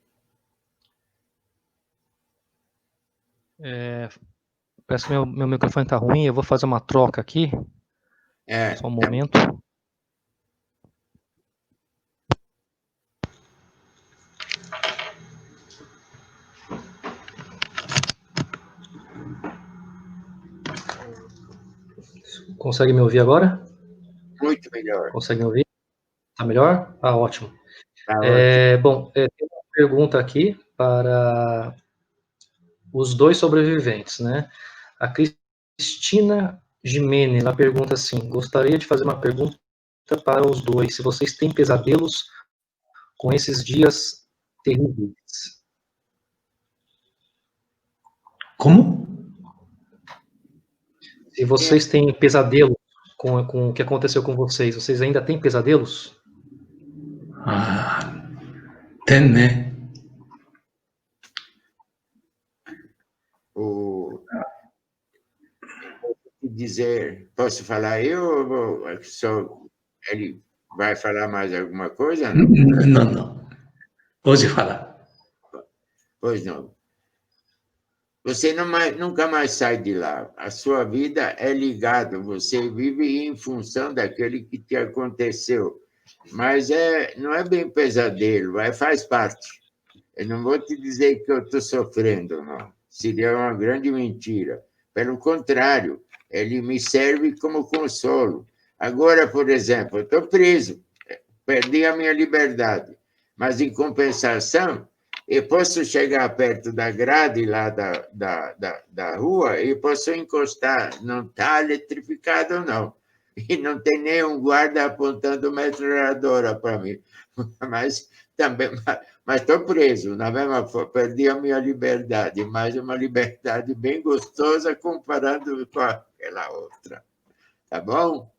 Parece que meu microfone está ruim, eu vou fazer uma troca aqui. Só um momento. Consegue me ouvir agora? Muito melhor. Consegue me ouvir? Tá melhor? Ah, ótimo. Tá ótimo. Bom, tem uma pergunta aqui para os dois sobreviventes, né? A Cristina Gimene, ela pergunta assim, gostaria de fazer uma pergunta para os dois, se vocês têm pesadelos com esses dias terríveis? Como? Se vocês têm pesadelo com o que aconteceu com vocês, vocês ainda têm pesadelos? Tem, né? Dizer, posso falar eu ou só ele vai falar mais alguma coisa? Não? Não. Pode falar. Pois não. Você nunca mais sai de lá. A sua vida é ligada. Você vive em função daquele que te aconteceu. Mas não é bem pesadelo, faz parte. Eu não vou te dizer que eu estou sofrendo, não. Seria uma grande mentira. Pelo contrário, ele me serve como consolo. Agora, por exemplo, eu estou preso, perdi a minha liberdade, mas, em compensação, eu posso chegar perto da grade lá da rua e posso encostar. Não está eletrificado, não. E não tem nenhum guarda apontando metralhadora para mim. Mas também, mas estou preso, na mesma forma, perdi a minha liberdade, mas uma liberdade bem gostosa comparando com aquela outra. Tá bom?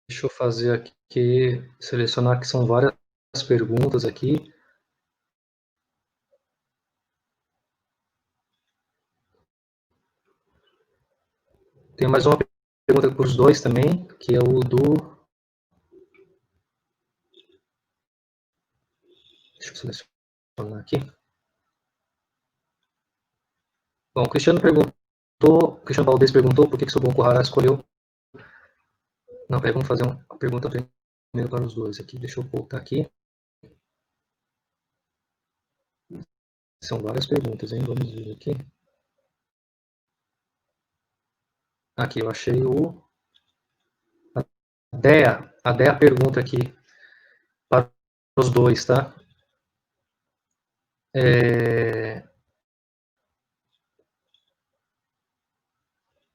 Deixa eu fazer aqui, selecionar que são várias perguntas aqui. Tem mais uma pergunta para os dois também, que é o do... Deixa eu selecionar aqui. Bom, o Cristiano Valdez perguntou por que o seu Bon Kuhara escolheu... Não, vamos fazer uma pergunta primeiro para os dois aqui. Deixa eu voltar aqui. São várias perguntas, hein? Vamos ver aqui. Aqui, eu achei a Dea pergunta aqui para os dois, tá?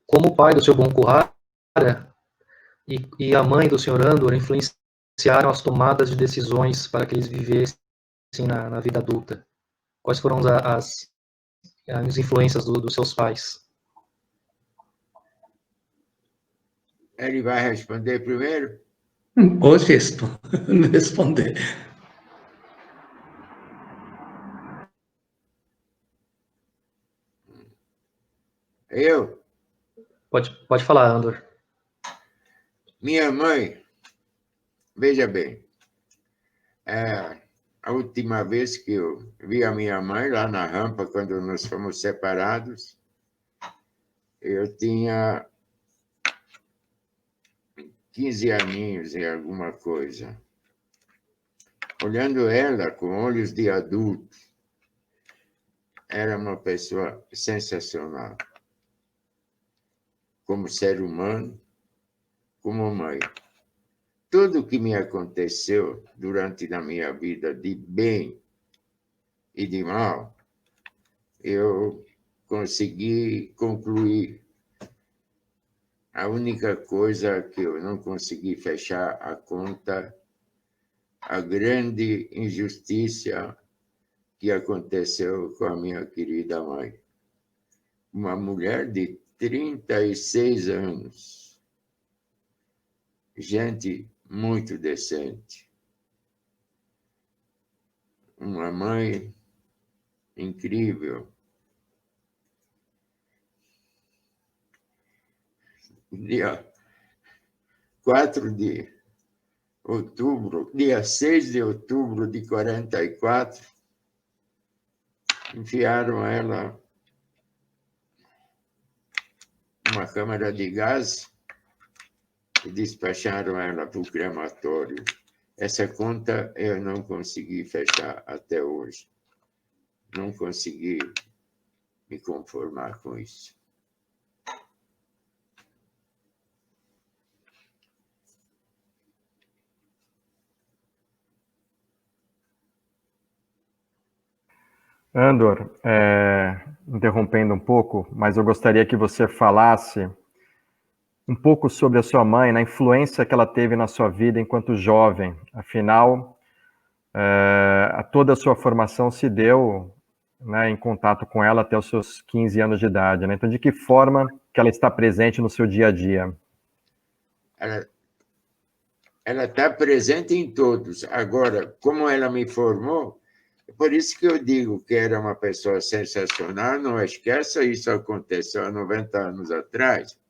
Como o pai do seu Bon Kuhara e a mãe do Sr. Andor influenciaram as tomadas de decisões para que eles vivessem na vida adulta? Quais foram as influências dos seus pais? Ele vai responder primeiro? Pode responder. Eu? Pode falar, Andor. Minha mãe, veja bem, a última vez que eu vi a minha mãe lá na rampa, quando nós fomos separados, eu tinha 15 aninhos e alguma coisa. Olhando ela com olhos de adulto, era uma pessoa sensacional. Como ser humano, como mãe. Tudo o que me aconteceu durante a minha vida, de bem e de mal, eu consegui concluir. A única coisa que eu não consegui fechar a conta, a grande injustiça que aconteceu com a minha querida mãe. Uma mulher de 36 anos, gente muito decente, uma mãe incrível. Dia 4 de outubro, dia 6 de outubro de 44, enfiaram ela numa câmara de gás e despacharam ela para o crematório. Essa conta eu não consegui fechar até hoje. Não consegui me conformar com isso. Andor, interrompendo um pouco, mas eu gostaria que você falasse um pouco sobre a sua mãe, na influência que ela teve na sua vida enquanto jovem. Afinal, toda a sua formação se deu, né, em contato com ela até os seus 15 anos de idade, né? Então, de que forma que ela está presente no seu dia a dia? Ela está presente em todos. Agora, como ela me formou, é por isso que eu digo que era uma pessoa sensacional. Não esqueça, isso aconteceu há 90 anos atrás.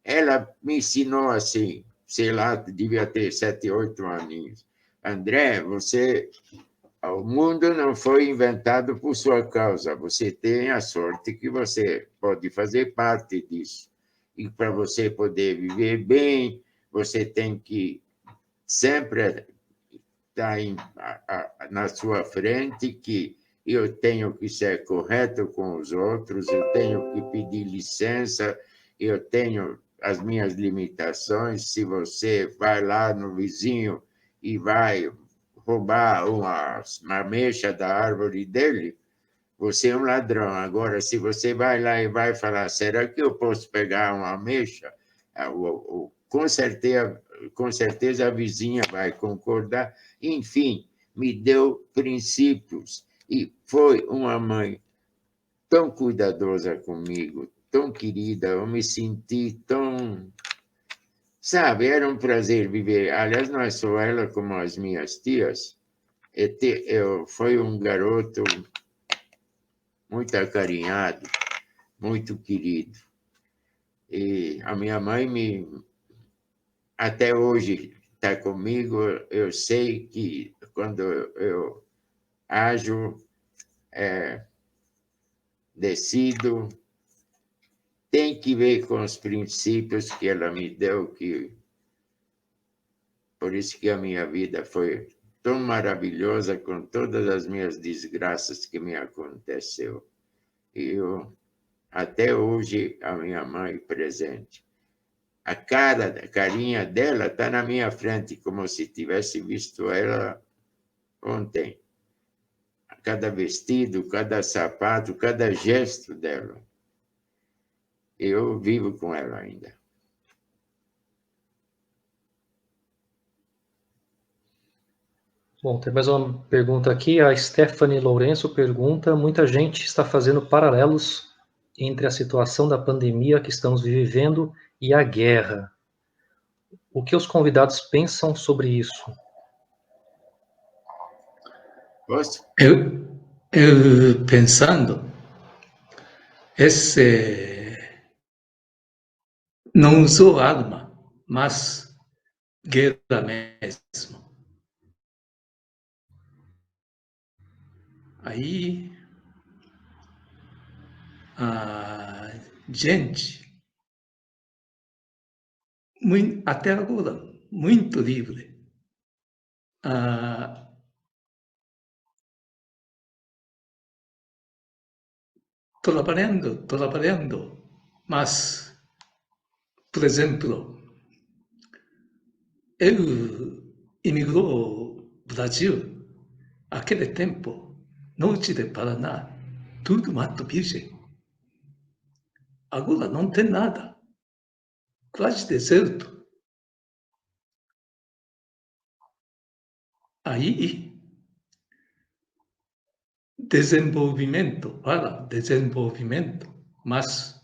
Ela me ensinou assim, sei lá, devia ter 7, 8 aninhos. André, o mundo não foi inventado por sua causa. Você tem a sorte que você pode fazer parte disso. E para você poder viver bem, você tem que sempre estar na sua frente, que eu tenho que ser correto com os outros, eu tenho que pedir licença, eu tenho as minhas limitações. Se você vai lá no vizinho e vai roubar uma ameixa da árvore dele, você é um ladrão. Agora, se você vai lá e vai falar, será que eu posso pegar uma ameixa? Com certeza a vizinha vai concordar. Enfim, me deu princípios e foi uma mãe tão cuidadosa comigo, tão querida, eu me senti tão... Sabe, era um prazer viver. Aliás, não é só ela, como as minhas tias. Foi um garoto muito acarinhado, muito querido. E a minha mãe até hoje está comigo. Eu sei que quando eu ajo, decido, tem que ver com os princípios que ela me deu, por isso que a minha vida foi tão maravilhosa, com todas as minhas desgraças que me aconteceu. E até hoje, a minha mãe presente. A carinha dela está na minha frente, como se tivesse visto ela ontem. Cada vestido, cada sapato, cada gesto dela. Eu vivo com ela ainda. Bom, tem mais uma pergunta aqui. A Stephanie Lourenço pergunta: muita gente está fazendo paralelos entre a situação da pandemia que estamos vivendo e a guerra. O que os convidados pensam sobre isso? Posso? Pensando, não usou arma, mas guerra mesmo. Aí a gente, até agora, muito livre. Trabalhando, mas, por exemplo, ele imigrou ao Brasil, aquele tempo, norte de Paraná, tudo mato virgem. Agora não tem nada, quase deserto. Aí, desenvolvimento, mas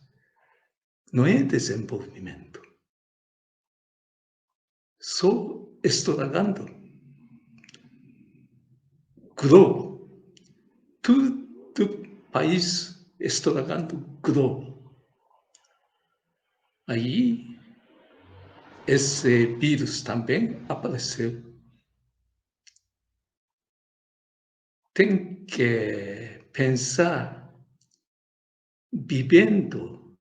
não é desenvolvimento. Só estragando. Grow. Todo país estragando grow. Aí, esse vírus também apareceu. Tem que pensar vivendo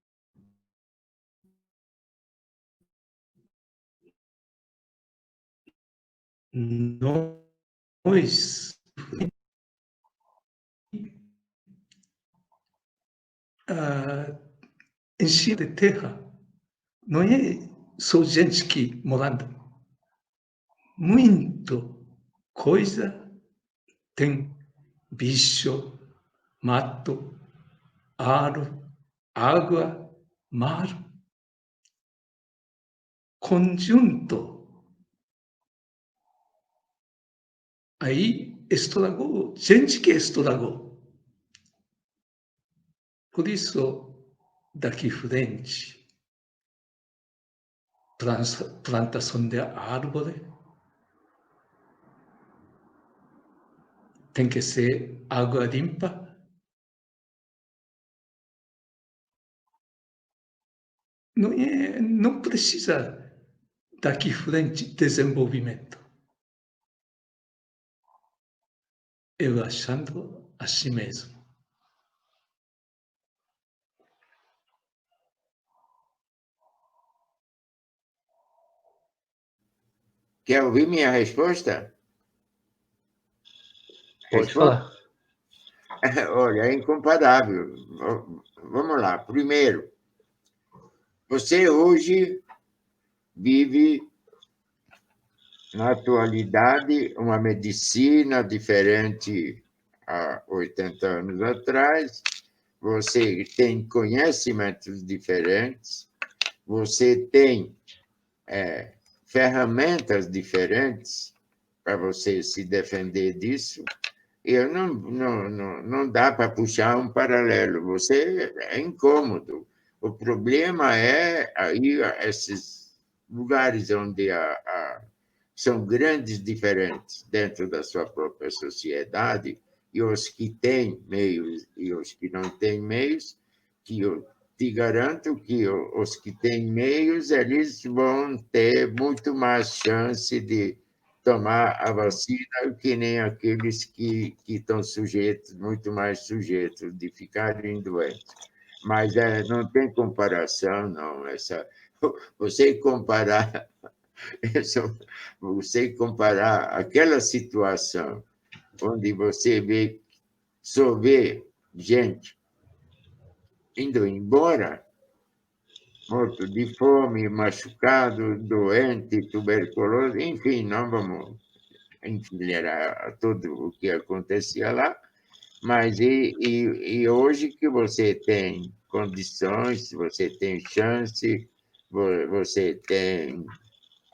nós em cima de terra. Não é só gente que morando. Muito coisa tem bicho, mato, ar, água, mar. conjunto. Aí estragou, gente que estragou. Por isso, daqui frente, plantação de árvore tem que ser água limpa. Não precisa daqui frente desenvolvimento. Eu achando assim mesmo. Quer ouvir minha resposta? Pode falar. Olha, é incomparável. Vamos lá. Primeiro, você hoje vive, na atualidade, uma medicina diferente há 80 anos atrás, você tem conhecimentos diferentes, você tem ferramentas diferentes para você se defender disso. Eu não dá para puxar um paralelo. Você é incômodo. O problema é aí esses lugares onde são grandes diferentes dentro da sua própria sociedade, e os que têm meios e os que não têm meios, que eu te garanto que os que têm meios, eles vão ter muito mais chance de tomar a vacina que nem aqueles que estão sujeitos, muito mais sujeitos de ficarem doentes. Mas não tem comparação, não. Você comparar aquela situação onde você só vê gente indo embora, morto de fome, machucado, doente, tuberculoso, enfim, não vamos enfileirar tudo o que acontecia lá, mas e hoje que você tem condições, você tem chance, você tem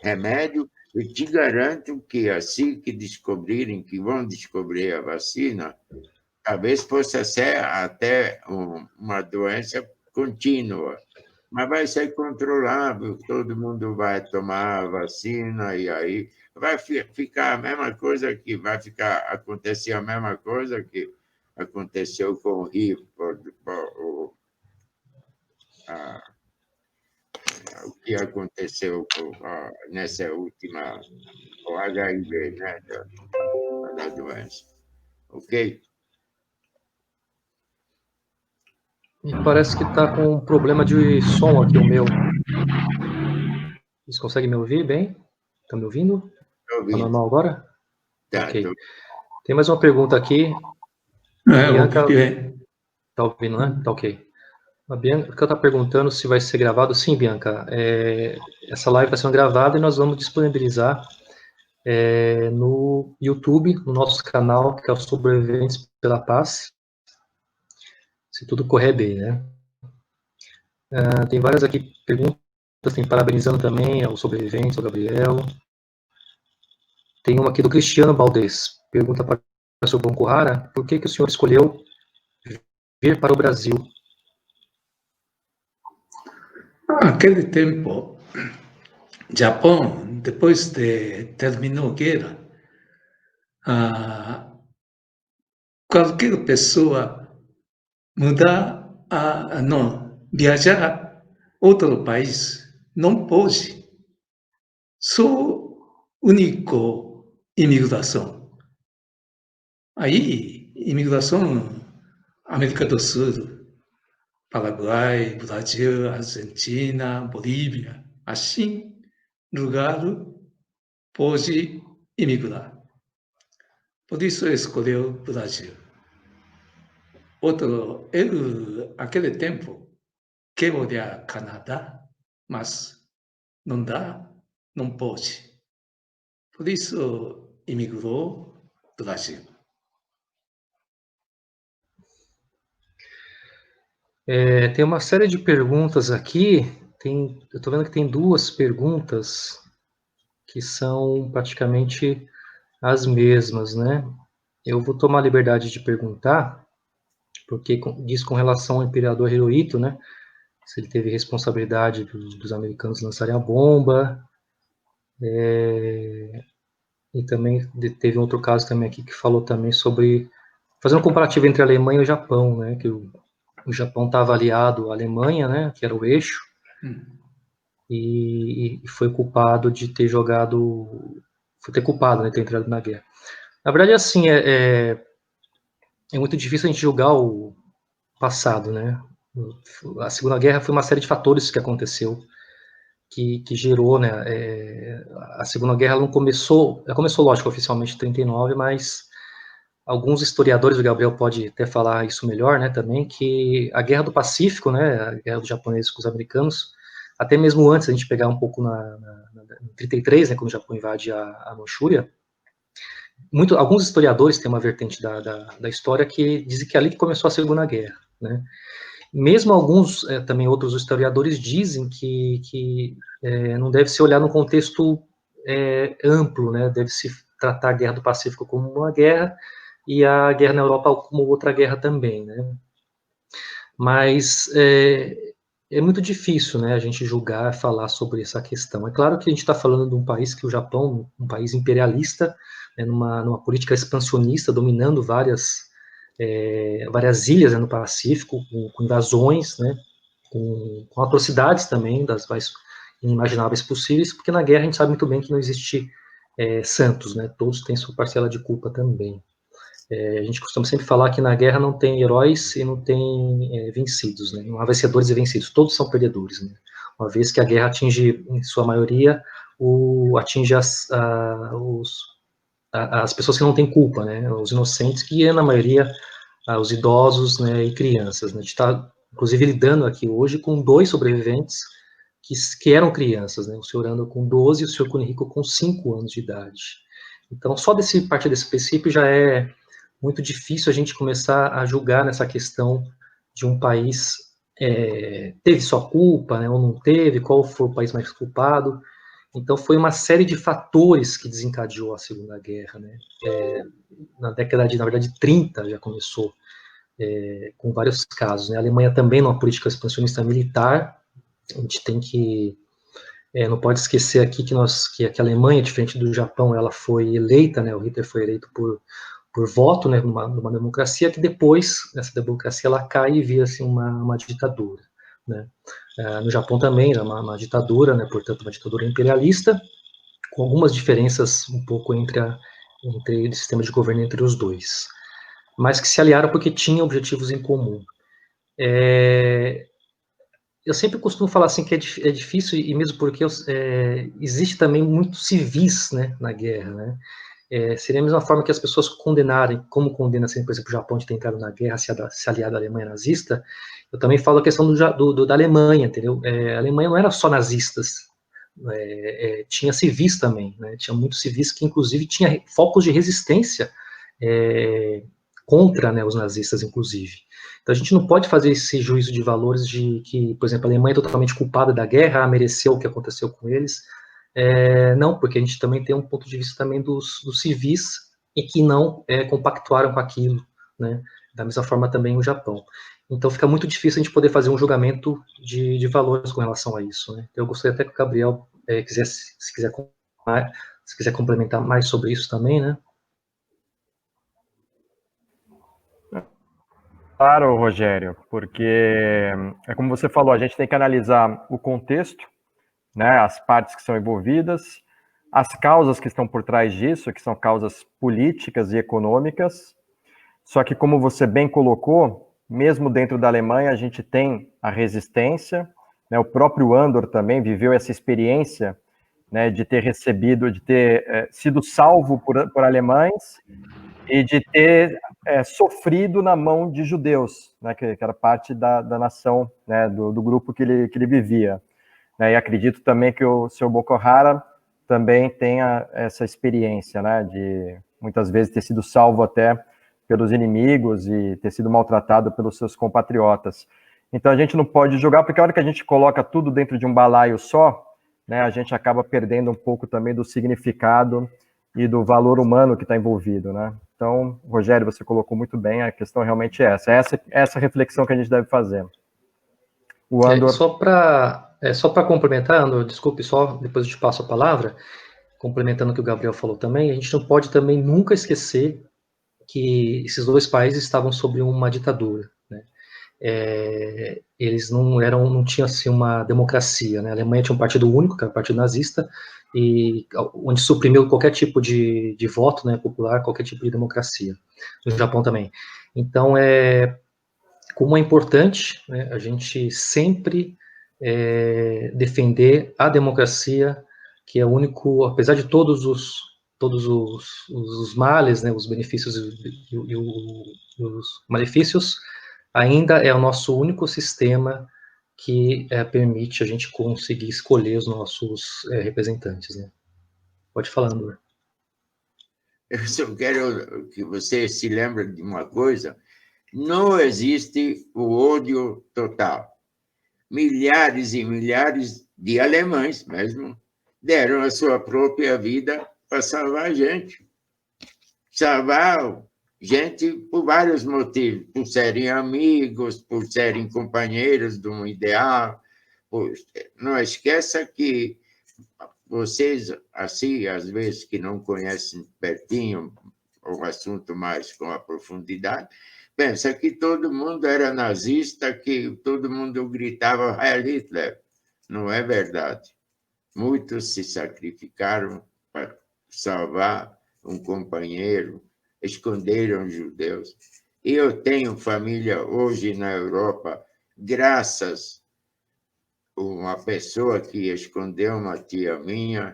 remédio, eu te garanto que assim que descobrirem, que vão descobrir a vacina, talvez possa ser até uma doença contínua, mas vai ser controlável, todo mundo vai tomar a vacina e aí vai ficar a mesma coisa acontecer a mesma coisa que aconteceu com o HIV, o que aconteceu nessa última, o HIV, né, da doença. Ok? E parece que está com um problema de som aqui, o meu. Vocês conseguem me ouvir bem? Estão me ouvindo? Estou ouvindo. Tá normal agora? Tá, Ok. Tem mais uma pergunta aqui. Bianca, tá ouvindo, né? Tá ok. A Bianca está perguntando se vai ser gravado. Sim, Bianca. Essa live está sendo gravada e nós vamos disponibilizar no YouTube, no nosso canal, que é o Sobreviventes pela Paz. Se tudo correr bem, né? Tem várias aqui perguntas, tem parabenizando também ao sobrevivente, ao Gabriel. Tem uma aqui do Cristiano Valdez. Pergunta para o Sr. Bonkuhara, por que o senhor escolheu vir para o Brasil? Naquele tempo, Japão, depois de terminou a guerra, qualquer pessoa viajar a outro país não pode. Só único imigração. Aí, imigração América do Sul, Paraguai, Brasil, Argentina, Bolívia, assim, lugar pode imigrar. Por isso escolheu o Brasil. Aquele tempo, quer olhar Canadá, mas não dá, não pode. Por isso, imigrou para o Brasil. Tem uma série de perguntas aqui. eu estou vendo que tem duas perguntas que são praticamente as mesmas, né? Eu vou tomar a liberdade de perguntar, porque diz com relação ao imperador Hirohito, né? Se ele teve responsabilidade dos americanos lançarem a bomba, e também teve outro caso também aqui que falou também sobre, fazendo um comparativo entre a Alemanha e o Japão, né? Que o Japão estava aliado à Alemanha, né? Que era o eixo, e foi culpado de ter jogado, foi ter culpado, né? Ter entrado na guerra. Na verdade, assim, é muito difícil a gente julgar o passado, né? A Segunda Guerra foi uma série de fatores que aconteceu, que gerou, né? A Segunda Guerra ela começou, lógico, oficialmente em 39, mas alguns historiadores, o Gabriel pode até falar isso melhor, né? Também que a Guerra do Pacífico, né? A Guerra dos japoneses com os americanos, até mesmo antes a gente pegar um pouco em 33, né? Quando o Japão invade a Manchúria. Alguns historiadores têm uma vertente da história que dizem que é ali que começou a Segunda Guerra, né? Mesmo alguns, também outros historiadores dizem que não deve se olhar num contexto amplo, né? Deve-se tratar a Guerra do Pacífico como uma guerra e a guerra na Europa como outra guerra também, né? Mas é muito difícil, né, a gente julgar, falar sobre essa questão. É claro que a gente está falando de um país que o Japão, um país imperialista, né, numa política expansionista, dominando várias ilhas, né, no Pacífico, com invasões, né, com atrocidades também, das mais inimagináveis possíveis, porque na guerra a gente sabe muito bem que não existe santos, né, todos têm sua parcela de culpa também. A gente costuma sempre falar que na guerra não tem heróis e não tem vencidos, né? Não há vencedores e vencidos, todos são perdedores, né? Uma vez que a guerra atinge, em sua maioria, atinge as pessoas que não têm culpa, né? Os inocentes, que é, na maioria, os idosos, né, e crianças, né? A gente está, inclusive, lidando aqui hoje com 2 sobreviventes que eram crianças, né? O senhor Ando com 12 e o senhor Kunihiko com 5 anos de idade. Então, só partir desse princípio já é muito difícil a gente começar a julgar nessa questão de um país teve sua culpa, né, ou não teve, qual foi o país mais culpado. Então, foi uma série de fatores que desencadeou a Segunda Guerra, né? Na década na verdade, 30 já começou, com vários casos, né? A Alemanha também, numa política expansionista militar, a gente tem que não pode esquecer aqui que a Alemanha, diferente do Japão, ela foi eleita, né? O Hitler foi eleito por voto, né, numa democracia, que depois, essa democracia, ela cai e vira assim, uma ditadura, né. No Japão também era uma ditadura, né, portanto, uma ditadura imperialista, com algumas diferenças um pouco entre o sistema de governo entre os dois, mas que se aliaram porque tinham objetivos em comum. Eu sempre costumo falar assim que é difícil, e mesmo porque existe também muitos civis, né, na guerra, né. Seria a mesma forma que as pessoas condenarem, como condena, assim, por exemplo, o Japão de ter entrado na guerra, se aliado à Alemanha nazista. Eu também falo a questão da Alemanha, entendeu? A Alemanha não era só nazistas, tinha civis também, né? Tinha muitos civis que, inclusive, tinha focos de resistência contra, né, os nazistas, inclusive. Então, a gente não pode fazer esse juízo de valores de que, por exemplo, a Alemanha é totalmente culpada da guerra, mereceu o que aconteceu com eles. Não, porque a gente também tem um ponto de vista também dos civis e que não compactuaram com aquilo, né? Da mesma forma também o Japão. Então fica muito difícil a gente poder fazer um julgamento de valores com relação a isso, né? Eu gostaria até que o Gabriel se quiser complementar mais sobre isso também, né? Claro, Rogério, porque é como você falou, a gente tem que analisar o contexto, né, as partes que são envolvidas, as causas que estão por trás disso, que são causas políticas e econômicas. Só que, como você bem colocou, mesmo dentro da Alemanha, a gente tem a resistência, né, o próprio Andor também viveu essa experiência, né, de ter sido salvo por alemães e de ter sofrido na mão de judeus, né, que era parte da nação, né, do grupo que ele vivia. E acredito também que o Sr. Boko Haram também tenha essa experiência, né, de muitas vezes ter sido salvo até pelos inimigos e ter sido maltratado pelos seus compatriotas. Então a gente não pode julgar, porque a hora que a gente coloca tudo dentro de um balaio só, né, a gente acaba perdendo um pouco também do significado e do valor humano que está envolvido, né? Então, Rogério, você colocou muito bem, a questão realmente é essa reflexão que a gente deve fazer. O Andor... Só para complementar, Andor, desculpe, só depois eu te passo a palavra, complementando o que o Gabriel falou também, a gente não pode também nunca esquecer que esses dois países estavam sob uma ditadura, né? Eles não tinham assim uma democracia, né? A Alemanha tinha um partido único, que era o Partido Nazista, e onde suprimiu qualquer tipo de voto, né, popular, qualquer tipo de democracia. No Japão também. Então, como é importante, né, a gente sempre defender a democracia, que é o único, apesar de todos os males, né, os benefícios e os malefícios, ainda é o nosso único sistema que permite a gente conseguir escolher os nossos representantes, né? Pode falar, Andor. Eu só quero que você se lembre de uma coisa: não existe o ódio total. Milhares e milhares de alemães mesmo deram a sua própria vida para salvar a gente. Salvar gente por vários motivos, por serem amigos, por serem companheiros de um ideal. Não esqueça que vocês, assim, às vezes que não conhecem pertinho o assunto mais com a profundidade, pensa que todo mundo era nazista, que todo mundo gritava Heil Hitler. Não é verdade. Muitos se sacrificaram para salvar um companheiro, esconderam judeus. Eu tenho família hoje na Europa, graças a uma pessoa que escondeu uma tia minha,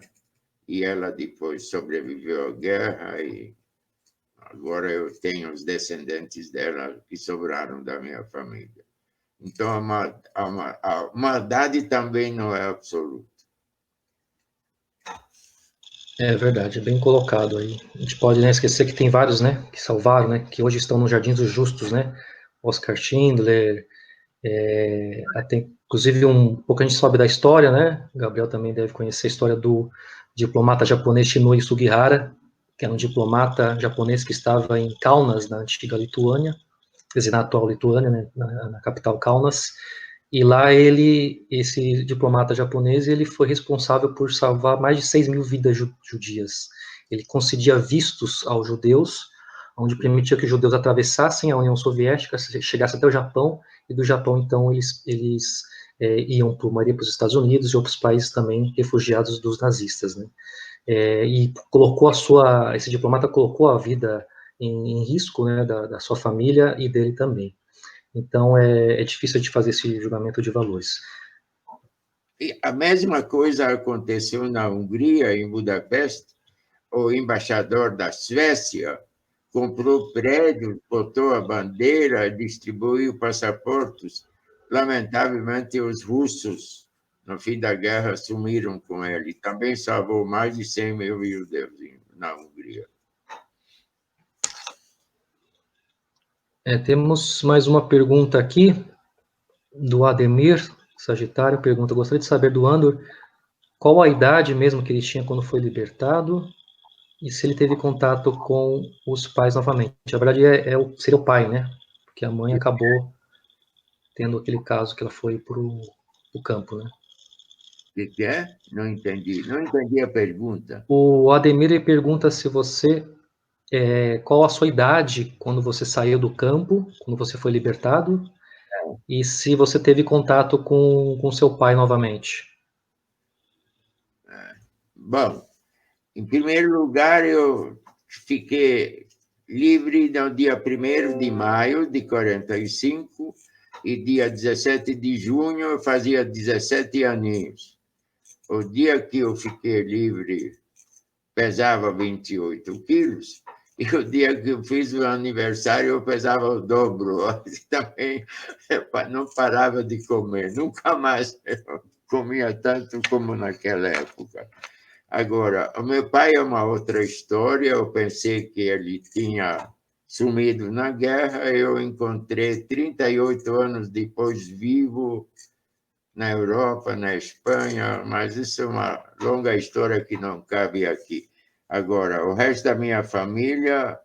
e ela depois sobreviveu à guerra, e agora eu tenho os descendentes dela que sobraram da minha família. Então, a maldade também não é absoluta. É verdade, é bem colocado aí. A gente pode, né, esquecer que tem vários, né, que salvaram, né, que hoje estão nos Jardins dos Justos, né, Oscar Schindler, até inclusive um pouco a gente sabe da história, né, Gabriel também deve conhecer a história do diplomata japonês Shinoi Sugihara, que era um diplomata japonês que estava em Kaunas, na antiga Lituânia, quer dizer, na atual Lituânia, né, na capital Kaunas, e lá esse diplomata japonês, ele foi responsável por salvar mais de 6 mil vidas judias. Ele concedia vistos aos judeus, onde permitia que os judeus atravessassem a União Soviética, chegassem até o Japão, e do Japão, então, eles iam para os Estados Unidos e outros países também, refugiados dos nazistas, né? E esse diplomata colocou a vida em risco, né, da sua família e dele também. Então, é difícil de fazer esse julgamento de valores. E a mesma coisa aconteceu na Hungria, em Budapeste. O embaixador da Suécia comprou prédios, botou a bandeira, distribuiu passaportes. Lamentavelmente, os russos, no fim da guerra, sumiram com ele. Também salvou mais de 100 mil judeus na Hungria. Temos mais uma pergunta aqui, do Ademir Sagitário, pergunta: gostaria de saber do Andor qual a idade mesmo que ele tinha quando foi libertado e se ele teve contato com os pais novamente. Na verdade, seria o pai, né? Porque a mãe acabou tendo aquele caso que ela foi para o campo, né? O que é? Não entendi. Não entendi a pergunta. O Ademir pergunta se você... qual a sua idade quando você saiu do campo, quando você foi libertado, e se você teve contato com seu pai novamente. Bom, em primeiro lugar, eu fiquei livre no dia 1º de maio de 45 e dia 17 de junho eu fazia 17 aninhos. O dia que eu fiquei livre pesava 28 quilos, e o dia que eu fiz o aniversário eu pesava o dobro. Também não parava de comer, nunca mais eu comia tanto como naquela época. Agora, o meu pai é uma outra história. Eu pensei que ele tinha sumido na guerra, eu encontrei 38 anos depois vivo na Europa, na Espanha, mas isso é uma longa história que não cabe aqui. Agora, o resto da minha família,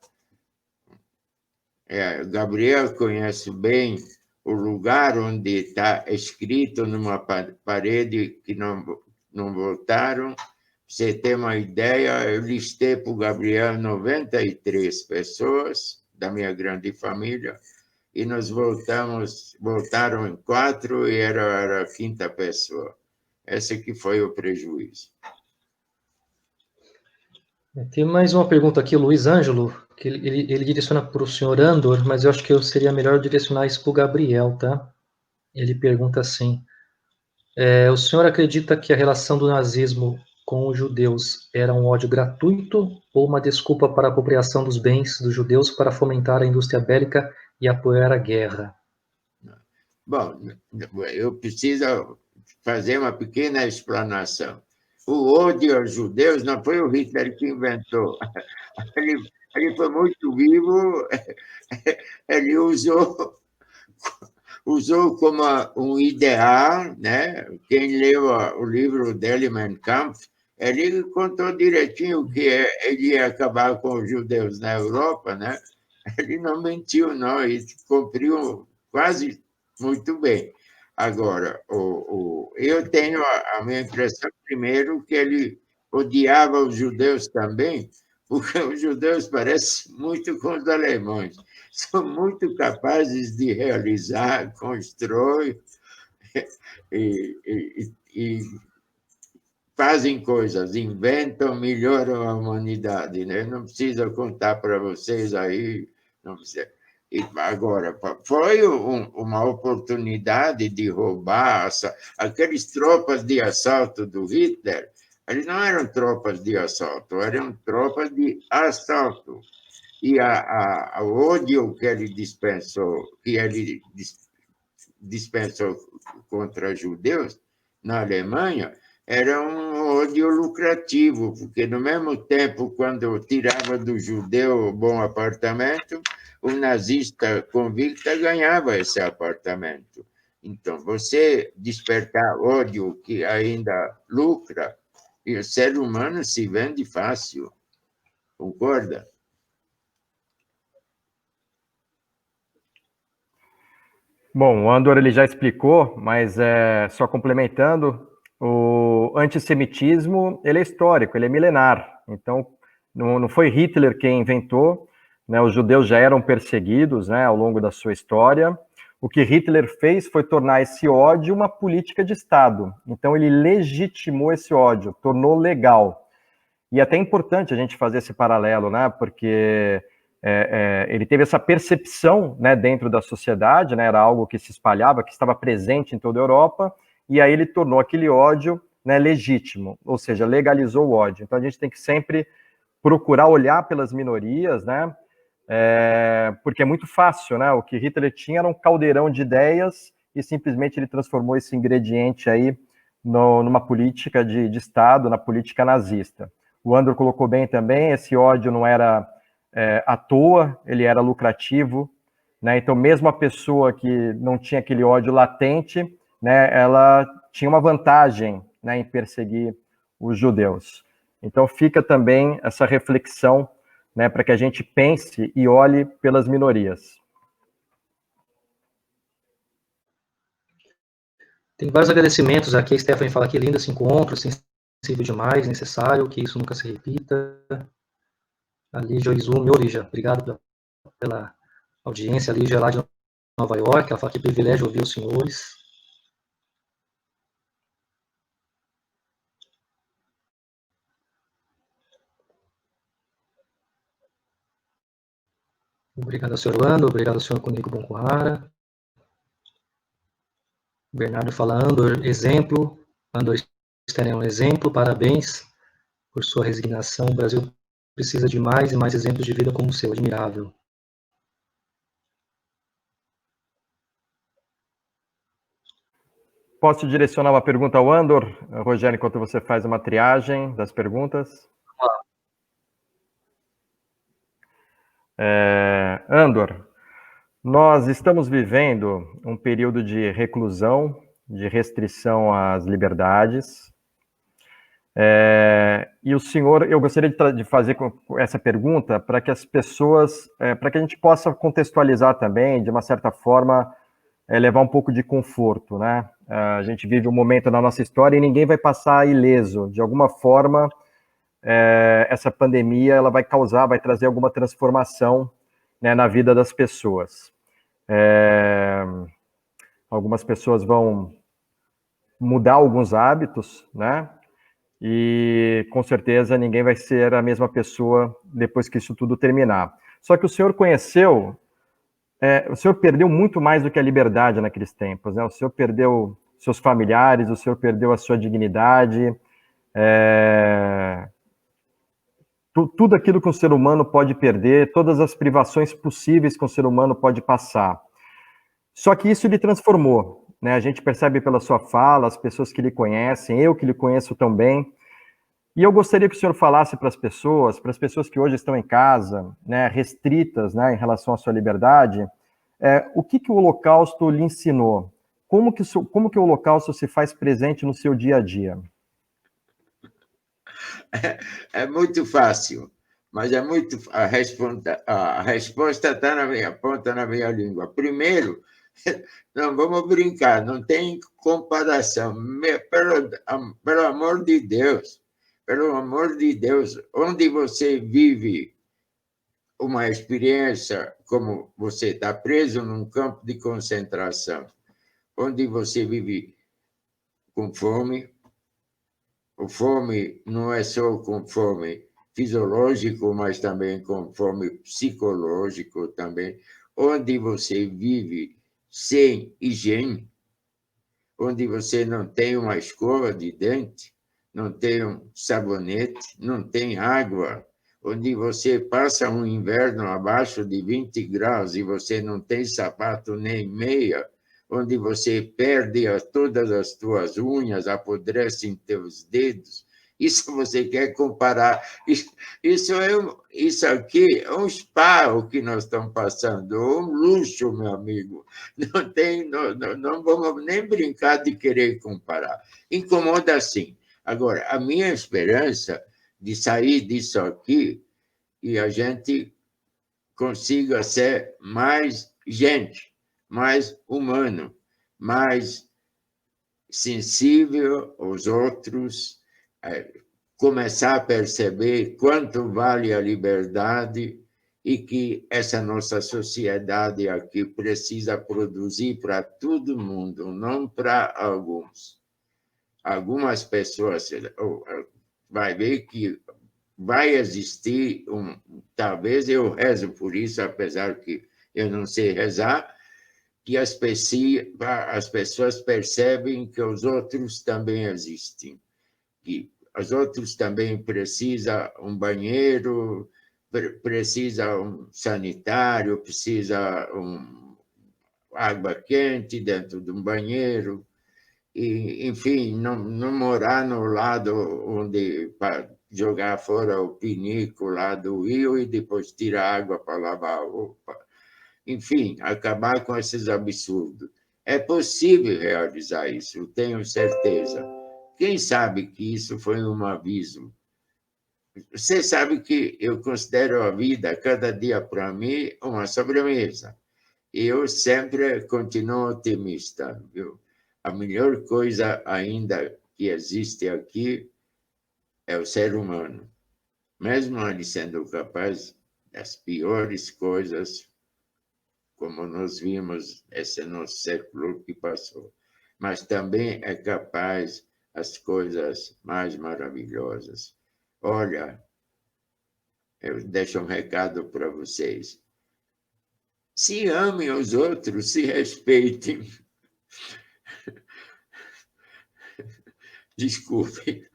Gabriel conhece bem o lugar onde está escrito numa parede que não botaram. Pra você ter uma ideia, eu listei para o Gabriel 93 pessoas da minha grande família, e nós voltaram em 4 e era a 5ª pessoa. Esse que foi o prejuízo. Tem mais uma pergunta aqui, o Luiz Ângelo, que ele direciona para o senhor Andor, mas eu acho que seria melhor direcionar isso para o Gabriel, tá? Ele pergunta assim, o senhor acredita que a relação do nazismo com os judeus era um ódio gratuito ou uma desculpa para a apropriação dos bens dos judeus para fomentar a indústria bélica e apoiar a guerra? Bom, eu preciso fazer uma pequena explanação. O ódio aos judeus não foi o Hitler que inventou. Ele foi muito vivo, ele usou como um ideal, né? Quem leu o livro dele, Mein Kampf, ele contou direitinho que ele ia acabar com os judeus na Europa, né? Ele não mentiu, não, ele cumpriu quase muito bem. Agora, eu tenho a minha impressão, primeiro, que ele odiava os judeus também, porque os judeus parecem muito com os alemães. São muito capazes de realizar, constroem e fazem coisas, inventam, melhoram a humanidade. Né? Não precisa contar para vocês aí, não precisa. Agora, foi uma oportunidade de roubar aqueles tropas de assalto do Hitler. Eles não eram tropas de assalto, eram tropas de assalto. E o ódio que ele dispensou contra judeus na Alemanha era um ódio lucrativo, porque no mesmo tempo, quando tirava do judeu bom apartamento, o nazista convicto ganhava esse apartamento. Então, você despertar ódio que ainda lucra, e o ser humano se vende fácil. Concorda? Bom, o Andor ele já explicou, mas só complementando, o antissemitismo ele é histórico, ele é milenar. Então, não foi Hitler quem inventou, né? Os judeus já eram perseguidos, né, ao longo da sua história. O que Hitler fez foi tornar esse ódio uma política de Estado. Então, ele legitimou esse ódio, tornou legal. E é até importante a gente fazer esse paralelo, né, porque ele teve essa percepção, né, dentro da sociedade, né, era algo que se espalhava, que estava presente em toda a Europa, e aí ele tornou aquele ódio, né, legítimo, ou seja, legalizou o ódio. Então a gente tem que sempre procurar olhar pelas minorias, né, porque é muito fácil, né, o que Hitler tinha era um caldeirão de ideias e simplesmente ele transformou esse ingrediente aí numa política de Estado, na política nazista. O Andor colocou bem também, esse ódio não era à toa, ele era lucrativo, né? Então mesmo a pessoa que não tinha aquele ódio latente, né, ela tinha uma vantagem, né, em perseguir os judeus. Então fica também essa reflexão, né, para que a gente pense e olhe pelas minorias. Tem vários agradecimentos aqui, a Stephanie fala que lindo esse encontro, sensível demais, necessário, que isso nunca se repita. A Lígia Izumi, Lígia, obrigado pela audiência. A Lígia lá de Nova York, ela fala que privilégio ouvir os senhores. Obrigado ao senhor Orlando, obrigado ao senhor Kunigo Bonkuhara. Bernardo fala, Andor, exemplo. Andor Stern é um exemplo, parabéns por sua resignação. O Brasil precisa de mais e mais exemplos de vida como o seu, admirável. Posso direcionar uma pergunta ao Andor, Rogério, enquanto você faz uma triagem das perguntas? Andor, nós estamos vivendo um período de reclusão, de restrição às liberdades. E o senhor, eu gostaria de fazer essa pergunta para que as pessoas, para que a gente possa contextualizar também, de uma certa forma, levar um pouco de conforto, né? A gente vive um momento na nossa história e ninguém vai passar ileso. De alguma forma, essa pandemia ela vai trazer alguma transformação, né, na vida das pessoas. Algumas pessoas vão mudar alguns hábitos, né? E com certeza ninguém vai ser a mesma pessoa depois que isso tudo terminar. Só que o senhor o senhor perdeu muito mais do que a liberdade naqueles tempos, né? O senhor perdeu seus familiares, o senhor perdeu a sua dignidade, tudo aquilo que um ser humano pode perder, todas as privações possíveis que um ser humano pode passar. Só que isso lhe transformou, né? A gente percebe pela sua fala, as pessoas que lhe conhecem, eu que lhe conheço também. E eu gostaria que o senhor falasse para as pessoas que hoje estão em casa, né, restritas, né, em relação à sua liberdade, o que o Holocausto lhe ensinou? Como que o Holocausto se faz presente no seu dia a dia? É muito fácil, mas a resposta está na minha ponta, na minha língua. Primeiro, não vamos brincar, não tem comparação. Pelo amor de Deus, onde você vive uma experiência como você está preso num campo de concentração, onde você vive com fome, o fome não é só com fome fisiológico, mas também com fome psicológico também, onde você vive sem higiene, onde você não tem uma escova de dente, não tem um sabonete, não tem água, onde você passa um inverno abaixo de 20 graus e você não tem sapato nem meia, onde você perde todas as tuas unhas, apodrecem teus dedos. Isso você quer comparar? Isso aqui é um spa o que nós estamos passando, um luxo, meu amigo. Não vamos nem brincar de querer comparar. Incomoda sim. Agora, a minha esperança de sair disso aqui e a gente consiga ser mais gente, mais humano, mais sensível aos outros, começar a perceber quanto vale a liberdade e que essa nossa sociedade aqui precisa produzir para todo mundo, não para alguns. Algumas pessoas vai ver que vai existir talvez eu rezo por isso, apesar que eu não sei rezar, que as pessoas percebem que os outros também existem, que os outros também precisam um banheiro, precisa um sanitário, precisa água quente dentro de um banheiro, e, enfim, não morar no lado onde jogar fora o pinico lá do rio e depois tirar água para lavar a roupa. Enfim, acabar com esses absurdos. É possível realizar isso, tenho certeza. Quem sabe que isso foi um aviso? Você sabe que eu considero a vida, cada dia para mim, uma sobremesa. E eu sempre continuo otimista, viu? A melhor coisa ainda que existe aqui é o ser humano. Mesmo ele sendo capaz das piores coisas, como nós vimos esse nosso século que passou, mas também é capaz das coisas mais maravilhosas. Olha, eu deixo um recado para vocês. Se amem os outros, se respeitem. Desculpe.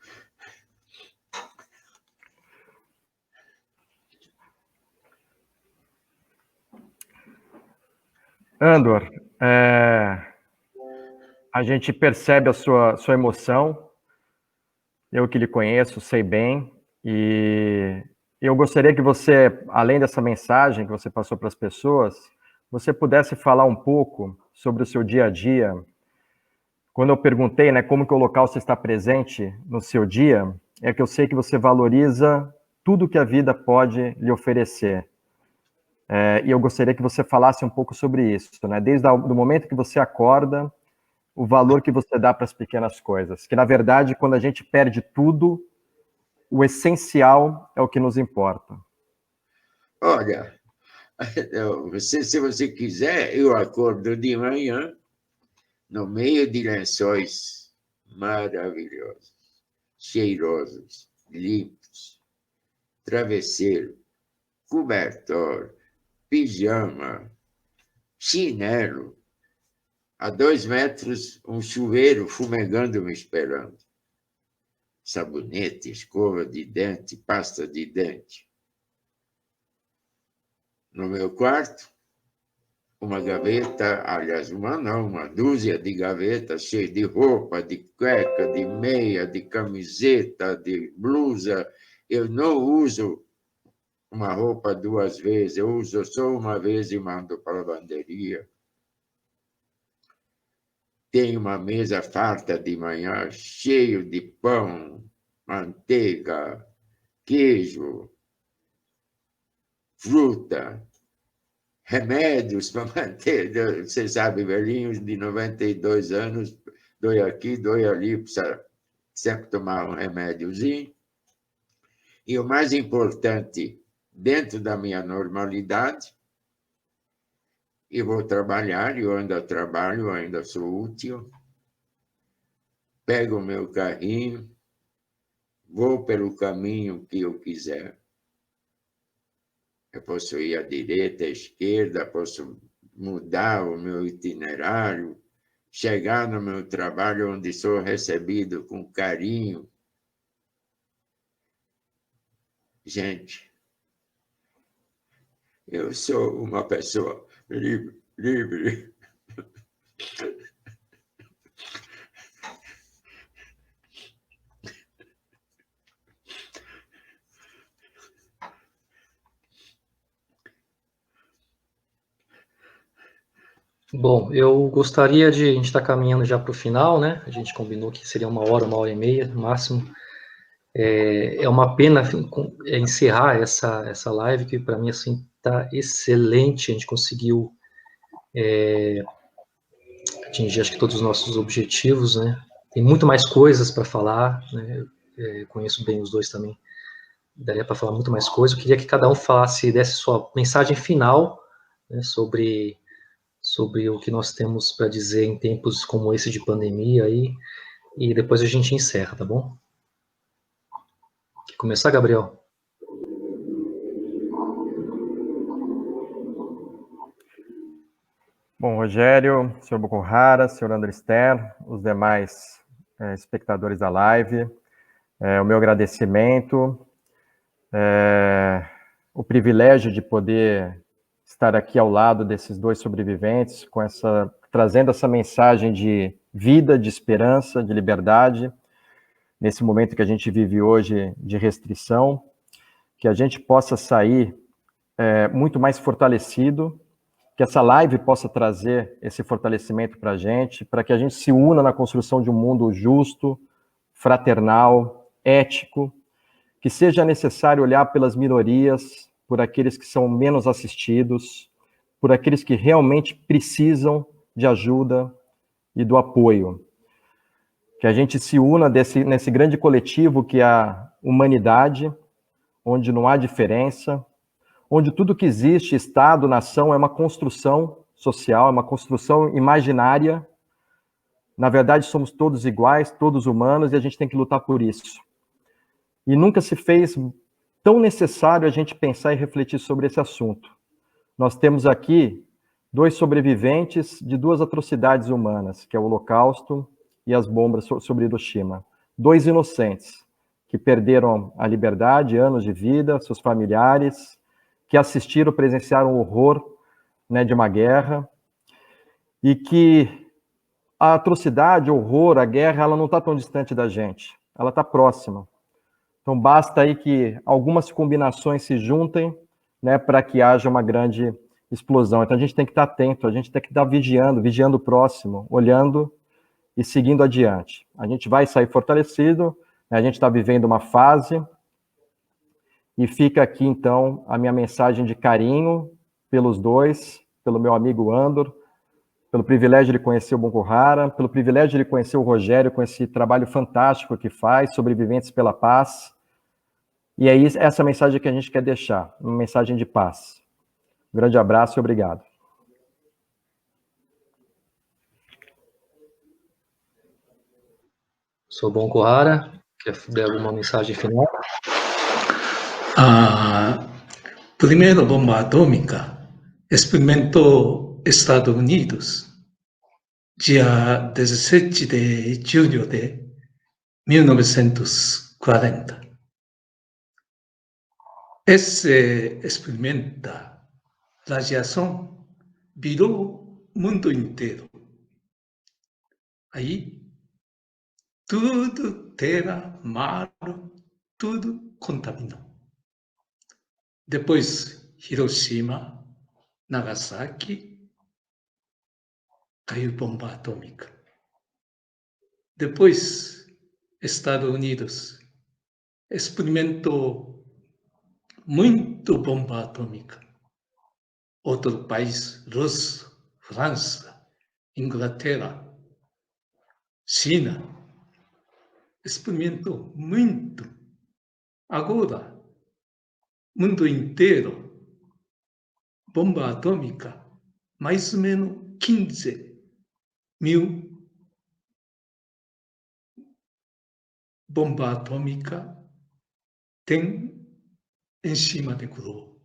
Andor, a gente percebe a sua emoção, eu que lhe conheço, sei bem, e eu gostaria que você, além dessa mensagem que você passou para as pessoas, você pudesse falar um pouco sobre o seu dia a dia. Quando eu perguntei, né, como que o Holocausto está presente no seu dia, é que eu sei que você valoriza tudo que a vida pode lhe oferecer. E eu gostaria que você falasse um pouco sobre isso, né? Desde o momento que você acorda, o valor que você dá para as pequenas coisas. Que, na verdade, quando a gente perde tudo, o essencial é o que nos importa. Olha, se você quiser, eu acordo de manhã no meio de lençóis maravilhosos, cheirosos, limpos, travesseiro, cobertor, pijama, chinelo. A 2 metros, um chuveiro fumegando me esperando. Sabonete, escova de dente, pasta de dente. No meu quarto, uma gaveta, aliás, uma não, uma dúzia de gavetas cheias de roupa, de cueca, de meia, de camiseta, de blusa. Eu não uso uma roupa 2 vezes, eu uso só uma vez e mando para a lavanderia. Tem uma mesa farta de manhã, cheio de pão, manteiga, queijo, fruta, remédios para manter. Você sabe, velhinhos de 92 anos, dói aqui, dói ali, precisa sempre tomar um remédiozinho. E o mais importante, dentro da minha normalidade, eu vou trabalhar, eu ainda trabalho, ainda sou útil, pego o meu carrinho, vou pelo caminho que eu quiser. Eu posso ir à direita, à esquerda, posso mudar o meu itinerário, chegar no meu trabalho onde sou recebido com carinho. Gente, eu sou uma pessoa livre. Bom, eu gostaria de... A gente está caminhando já para o final, né? A gente combinou que seria 1 hora e meia, no máximo. É uma pena encerrar essa live, que para mim, assim, está excelente. A gente conseguiu atingir, acho que, todos os nossos objetivos, né? Tem muito mais coisas para falar, né? Eu conheço bem os dois também. Daria para falar muito mais coisas. Eu queria que cada um desse sua mensagem final, né, sobre o que nós temos para dizer em tempos como esse de pandemia aí, e depois a gente encerra, tá bom? Quer começar, Gabriel? Bom, Rogério, Sr. Boko-Hara, Sr. André Stern, os demais espectadores da live, o meu agradecimento, o privilégio de poder estar aqui ao lado desses 2 sobreviventes, trazendo essa mensagem de vida, de esperança, de liberdade, nesse momento que a gente vive hoje de restrição, que a gente possa sair muito mais fortalecido, que essa live possa trazer esse fortalecimento para que a gente se una na construção de um mundo justo, fraternal, ético, que seja necessário olhar pelas minorias, por aqueles que são menos assistidos, por aqueles que realmente precisam de ajuda e do apoio. Que a gente se una nesse grande coletivo que é a humanidade, onde não há diferença, onde tudo que existe, Estado, nação, é uma construção social, é uma construção imaginária. Na verdade, somos todos iguais, todos humanos, e a gente tem que lutar por isso. E nunca se fez tão necessário a gente pensar e refletir sobre esse assunto. Nós temos aqui 2 sobreviventes de 2 atrocidades humanas, que é o Holocausto e as bombas sobre Hiroshima. 2 inocentes, que perderam a liberdade, anos de vida, seus familiares, que assistiram, presenciaram o horror, né, de uma guerra, e que a atrocidade, o horror, a guerra, ela não está tão distante da gente, ela está próxima. Então, basta aí que algumas combinações se juntem, né, para que haja uma grande explosão. Então, a gente tem que estar atento, a gente tem que estar vigiando o próximo, olhando e seguindo adiante. A gente vai sair fortalecido, né, a gente está vivendo uma fase, e fica aqui, então, a minha mensagem de carinho pelos dois, pelo meu amigo Andor, pelo privilégio de conhecer o Bonco-Hara, pelo privilégio de conhecer o Rogério, com esse trabalho fantástico que faz, Sobreviventes pela Paz. E é essa mensagem que a gente quer deixar, uma mensagem de paz. Um grande abraço e obrigado. Sou Bonco-Hara, quer dar alguma mensagem final? Primeiro bomba atômica experimentou Estados Unidos, dia 17 de julho de 1940. Esse experimento, radiação, virou o mundo inteiro. Aí, tudo, terra, mar, tudo contaminou. Depois, Hiroshima, Nagasaki, caiu bomba atômica. Depois, Estados Unidos experimentou muito bomba atômica. Outro país, Rússia, França, Inglaterra, China, experimentou muito. Agora, mundo inteiro, bomba atômica, mais ou menos 15.000 bomba atômica tem em cima do globo.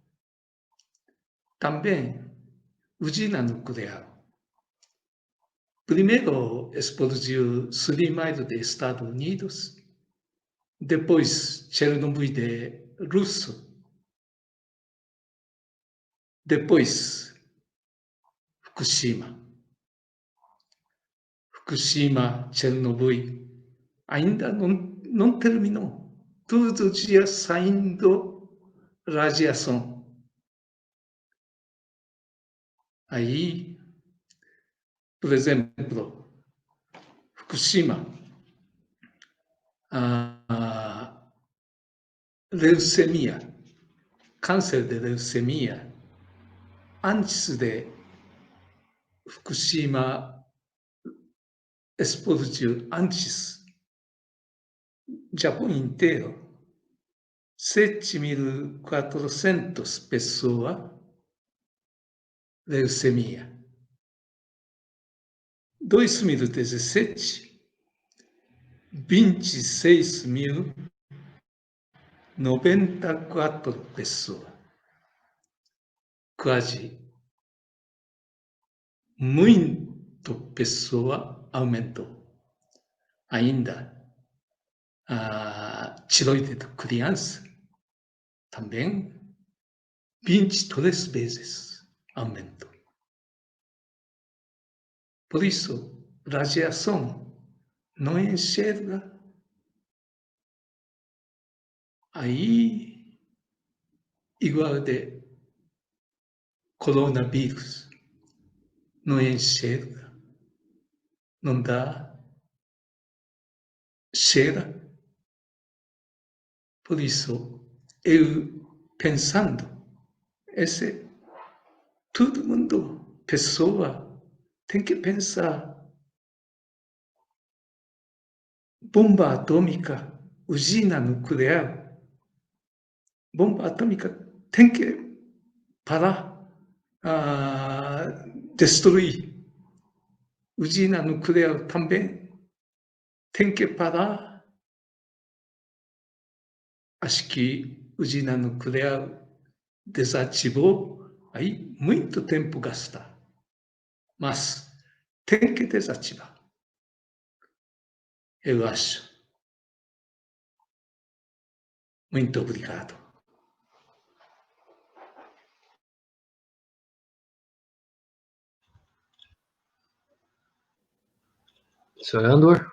Também, usina nuclear. Primeiro explodiu 3 miles dos Estados Unidos, depois Chernobyl de Rússia, depois Fukushima. Fukushima, Chernobyl, ainda não terminou. Todo dia saindo radiação. Aí, por exemplo, Fukushima, leucemia, câncer de leucemia, antes de Fukushima explodiu, antes, Japão inteiro, 7.400 pessoas, leucemia. 2017, 26.094 pessoas. Quase muito pessoa aumentou. Ainda a tiroide de criança também 23 vezes aumentou. Por isso, radiação não enxerga. Aí, igual de coronavírus, não enxerga, não dá, cheira. Por isso, eu pensando, todo mundo, pessoa, tem que pensar. Bomba atômica, usina nuclear, bomba atômica tem que parar, destruir. Usina nuclear também tem que parar. Acho que usina nuclear desativou, aí muito tempo gastar. Mas tem que desativar. Eu acho. Muito obrigado. Senhor Andor?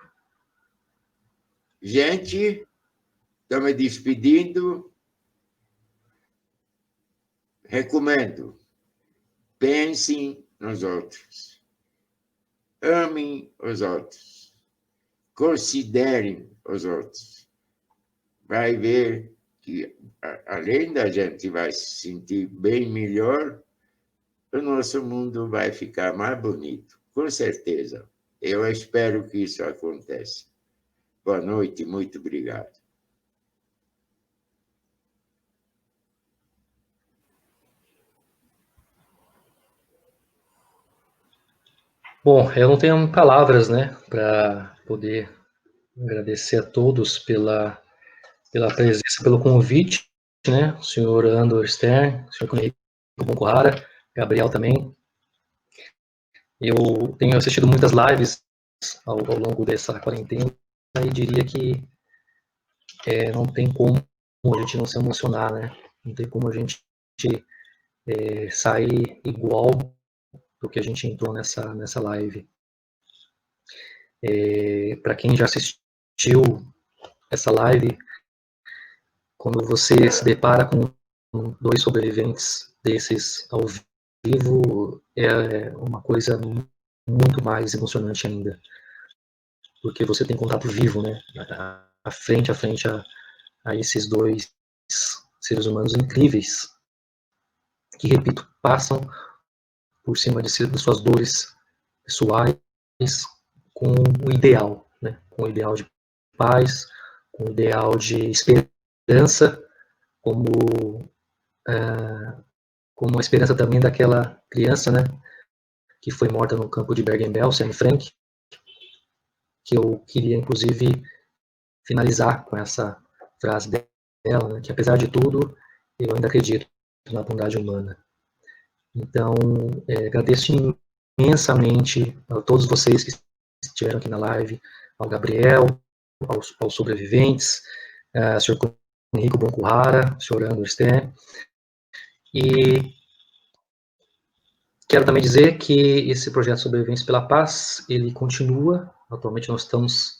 Gente, Estou me despedindo. Recomendo, pensem nos outros, amem os outros, considerem os outros. Vai ver que, além da gente vai se sentir bem melhor, o nosso mundo vai ficar mais bonito, com certeza. Eu espero que isso aconteça. Boa noite, muito obrigado. Bom, eu não tenho palavras, né, para poder agradecer a todos pela presença, pelo convite, né, o senhor Andor Stern, o senhor Kunihiko Bonkuhara, Gabriel também. Eu tenho assistido muitas lives ao longo dessa quarentena e diria que não tem como a gente não se emocionar, né, não tem como a gente sair igual do que a gente entrou nessa live. Para quem já assistiu essa live, quando você se depara com 2 sobreviventes desses ao vivo, é uma coisa muito mais emocionante ainda, porque você tem contato vivo, né, a frente a esses 2 seres humanos incríveis, que, repito, passam por cima de suas dores pessoais com o ideal, né, com o ideal de paz, com o ideal de esperança, como a esperança também daquela criança, né, que foi morta no campo de Bergen-Belsen, Anne Frank, que eu queria, inclusive, finalizar com essa frase dela, né, que apesar de tudo, eu ainda acredito na bondade humana. Então, agradeço imensamente a todos vocês que estiveram aqui na live, ao Gabriel, aos sobreviventes, ao Sr. Kunihiko Bonkuhara, ao Sr. Andor Stern, e quero também dizer que esse projeto Sobreviventes pela Paz, ele continua. Atualmente nós estamos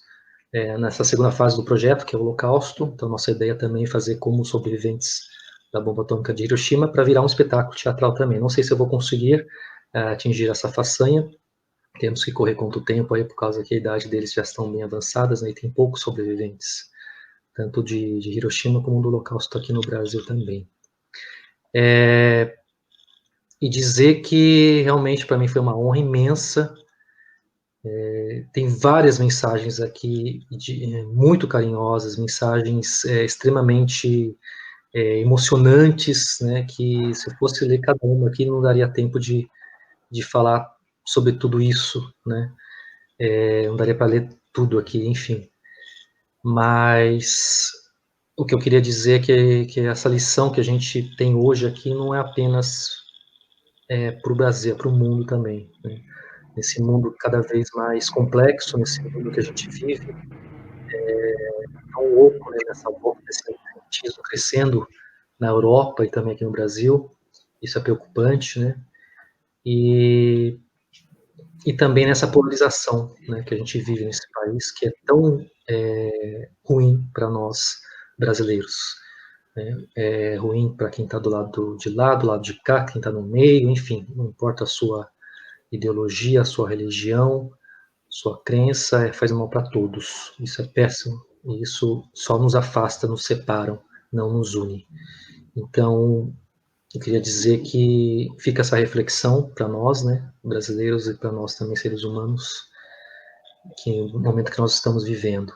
nessa segunda fase do projeto, que é o Holocausto. Então, nossa ideia também é fazer como sobreviventes da bomba atômica de Hiroshima para virar um espetáculo teatral também. Não sei se eu vou conseguir atingir essa façanha. Temos que correr contra o tempo aí, por causa que a idade deles já estão bem avançadas, né, e tem poucos sobreviventes, tanto de Hiroshima como do Holocausto aqui no Brasil também. E dizer que realmente para mim foi uma honra imensa. Tem várias mensagens aqui muito carinhosas, mensagens extremamente emocionantes, né, que se eu fosse ler cada uma aqui não daria tempo de falar sobre tudo isso, né, não daria para ler tudo aqui, enfim. Mas o que eu queria dizer é que essa lição que a gente tem hoje aqui não é apenas para o Brasil, é para o mundo também, né? Nesse mundo cada vez mais complexo, nesse mundo que a gente vive, tão louco, né, nessa volta desse antisemitismo crescendo na Europa e também aqui no Brasil, isso é preocupante, né, e também nessa polarização, né, que a gente vive nesse país, que é tão ruim para nós brasileiros, né, é ruim para quem está do lado de lá, do lado de cá, quem está no meio, enfim, não importa a sua ideologia, a sua religião, sua crença, faz mal para todos. Isso é péssimo. E isso só nos afasta, nos separa, não nos une. Então, eu queria dizer que fica essa reflexão para nós, né, brasileiros, e para nós também, seres humanos, que no momento que nós estamos vivendo,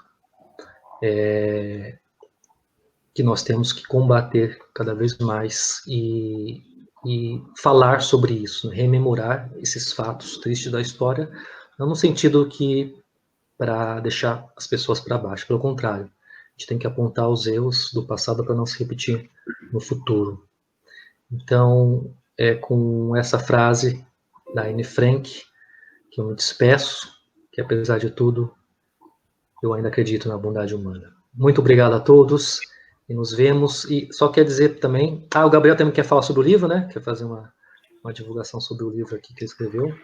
que nós temos que combater cada vez mais e falar sobre isso, rememorar esses fatos tristes da história, não no sentido que para deixar as pessoas para baixo, pelo contrário, a gente tem que apontar os erros do passado para não se repetir no futuro. Então, é com essa frase da Anne Frank que eu me despeço, que apesar de tudo, eu ainda acredito na bondade humana. Muito obrigado a todos, e nos vemos. E só quer dizer também, o Gabriel também quer falar sobre o livro, né? Quer fazer uma divulgação sobre o livro aqui que ele escreveu.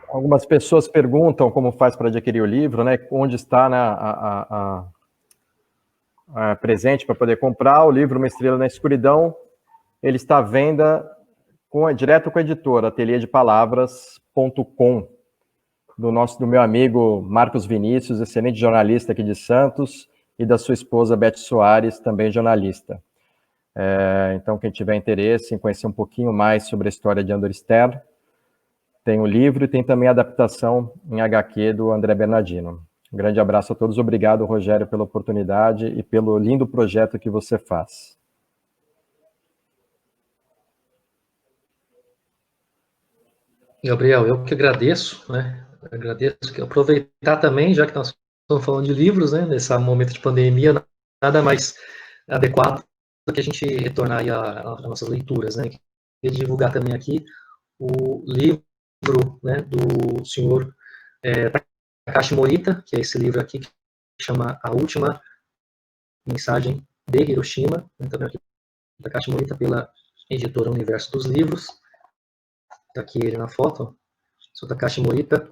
Algumas pessoas perguntam como faz para adquirir o livro, né? Onde está, né, presente para poder comprar, o livro Uma Estrela na Escuridão, ele está à venda direto com a editora, ateliêdepalavras.com, do meu amigo Marcos Vinícius, excelente jornalista aqui de Santos, e da sua esposa Beth Soares, também jornalista. Então, quem tiver interesse em conhecer um pouquinho mais sobre a história de Andor Stern, tem o livro e tem também a adaptação em HQ do André Bernardino. Um grande abraço a todos. Obrigado, Rogério, pela oportunidade e pelo lindo projeto que você faz. Gabriel, eu que agradeço, né? Aproveitar também, já que nós estamos falando de livros, né? Nesse momento de pandemia, nada mais adequado do que a gente retornar aí às nossas leituras, né? Queria divulgar também aqui o livro, né, do senhor Takashi Morita, que é esse livro aqui que chama A Última Mensagem de Hiroshima, né? Também aqui Takashi Morita pela editora Universo dos Livros. Está aqui ele na foto, sou Takashi Morita,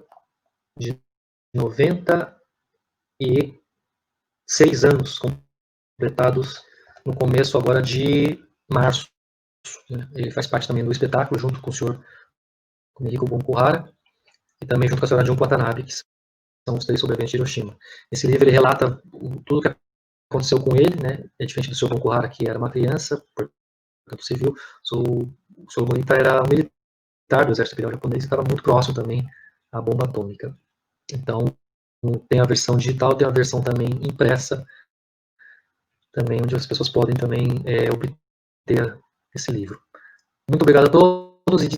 de 96 anos, completados no começo agora de março. Ele faz parte também do espetáculo, junto com o senhor Kunihiko Bunkuhara, e também junto com a senhora Junko Watanabe, que são os 3 sobreviventes de Hiroshima. Esse livro ele relata tudo o que aconteceu com ele, né? É diferente do senhor Bunkuhara, que era uma criança, portanto civil. O senhor Morita era um militar do exército imperial japonês e estava muito próximo também à bomba atômica. Então, tem a versão digital, tem a versão também impressa, também onde as pessoas podem também obter esse livro. Muito obrigado a todos e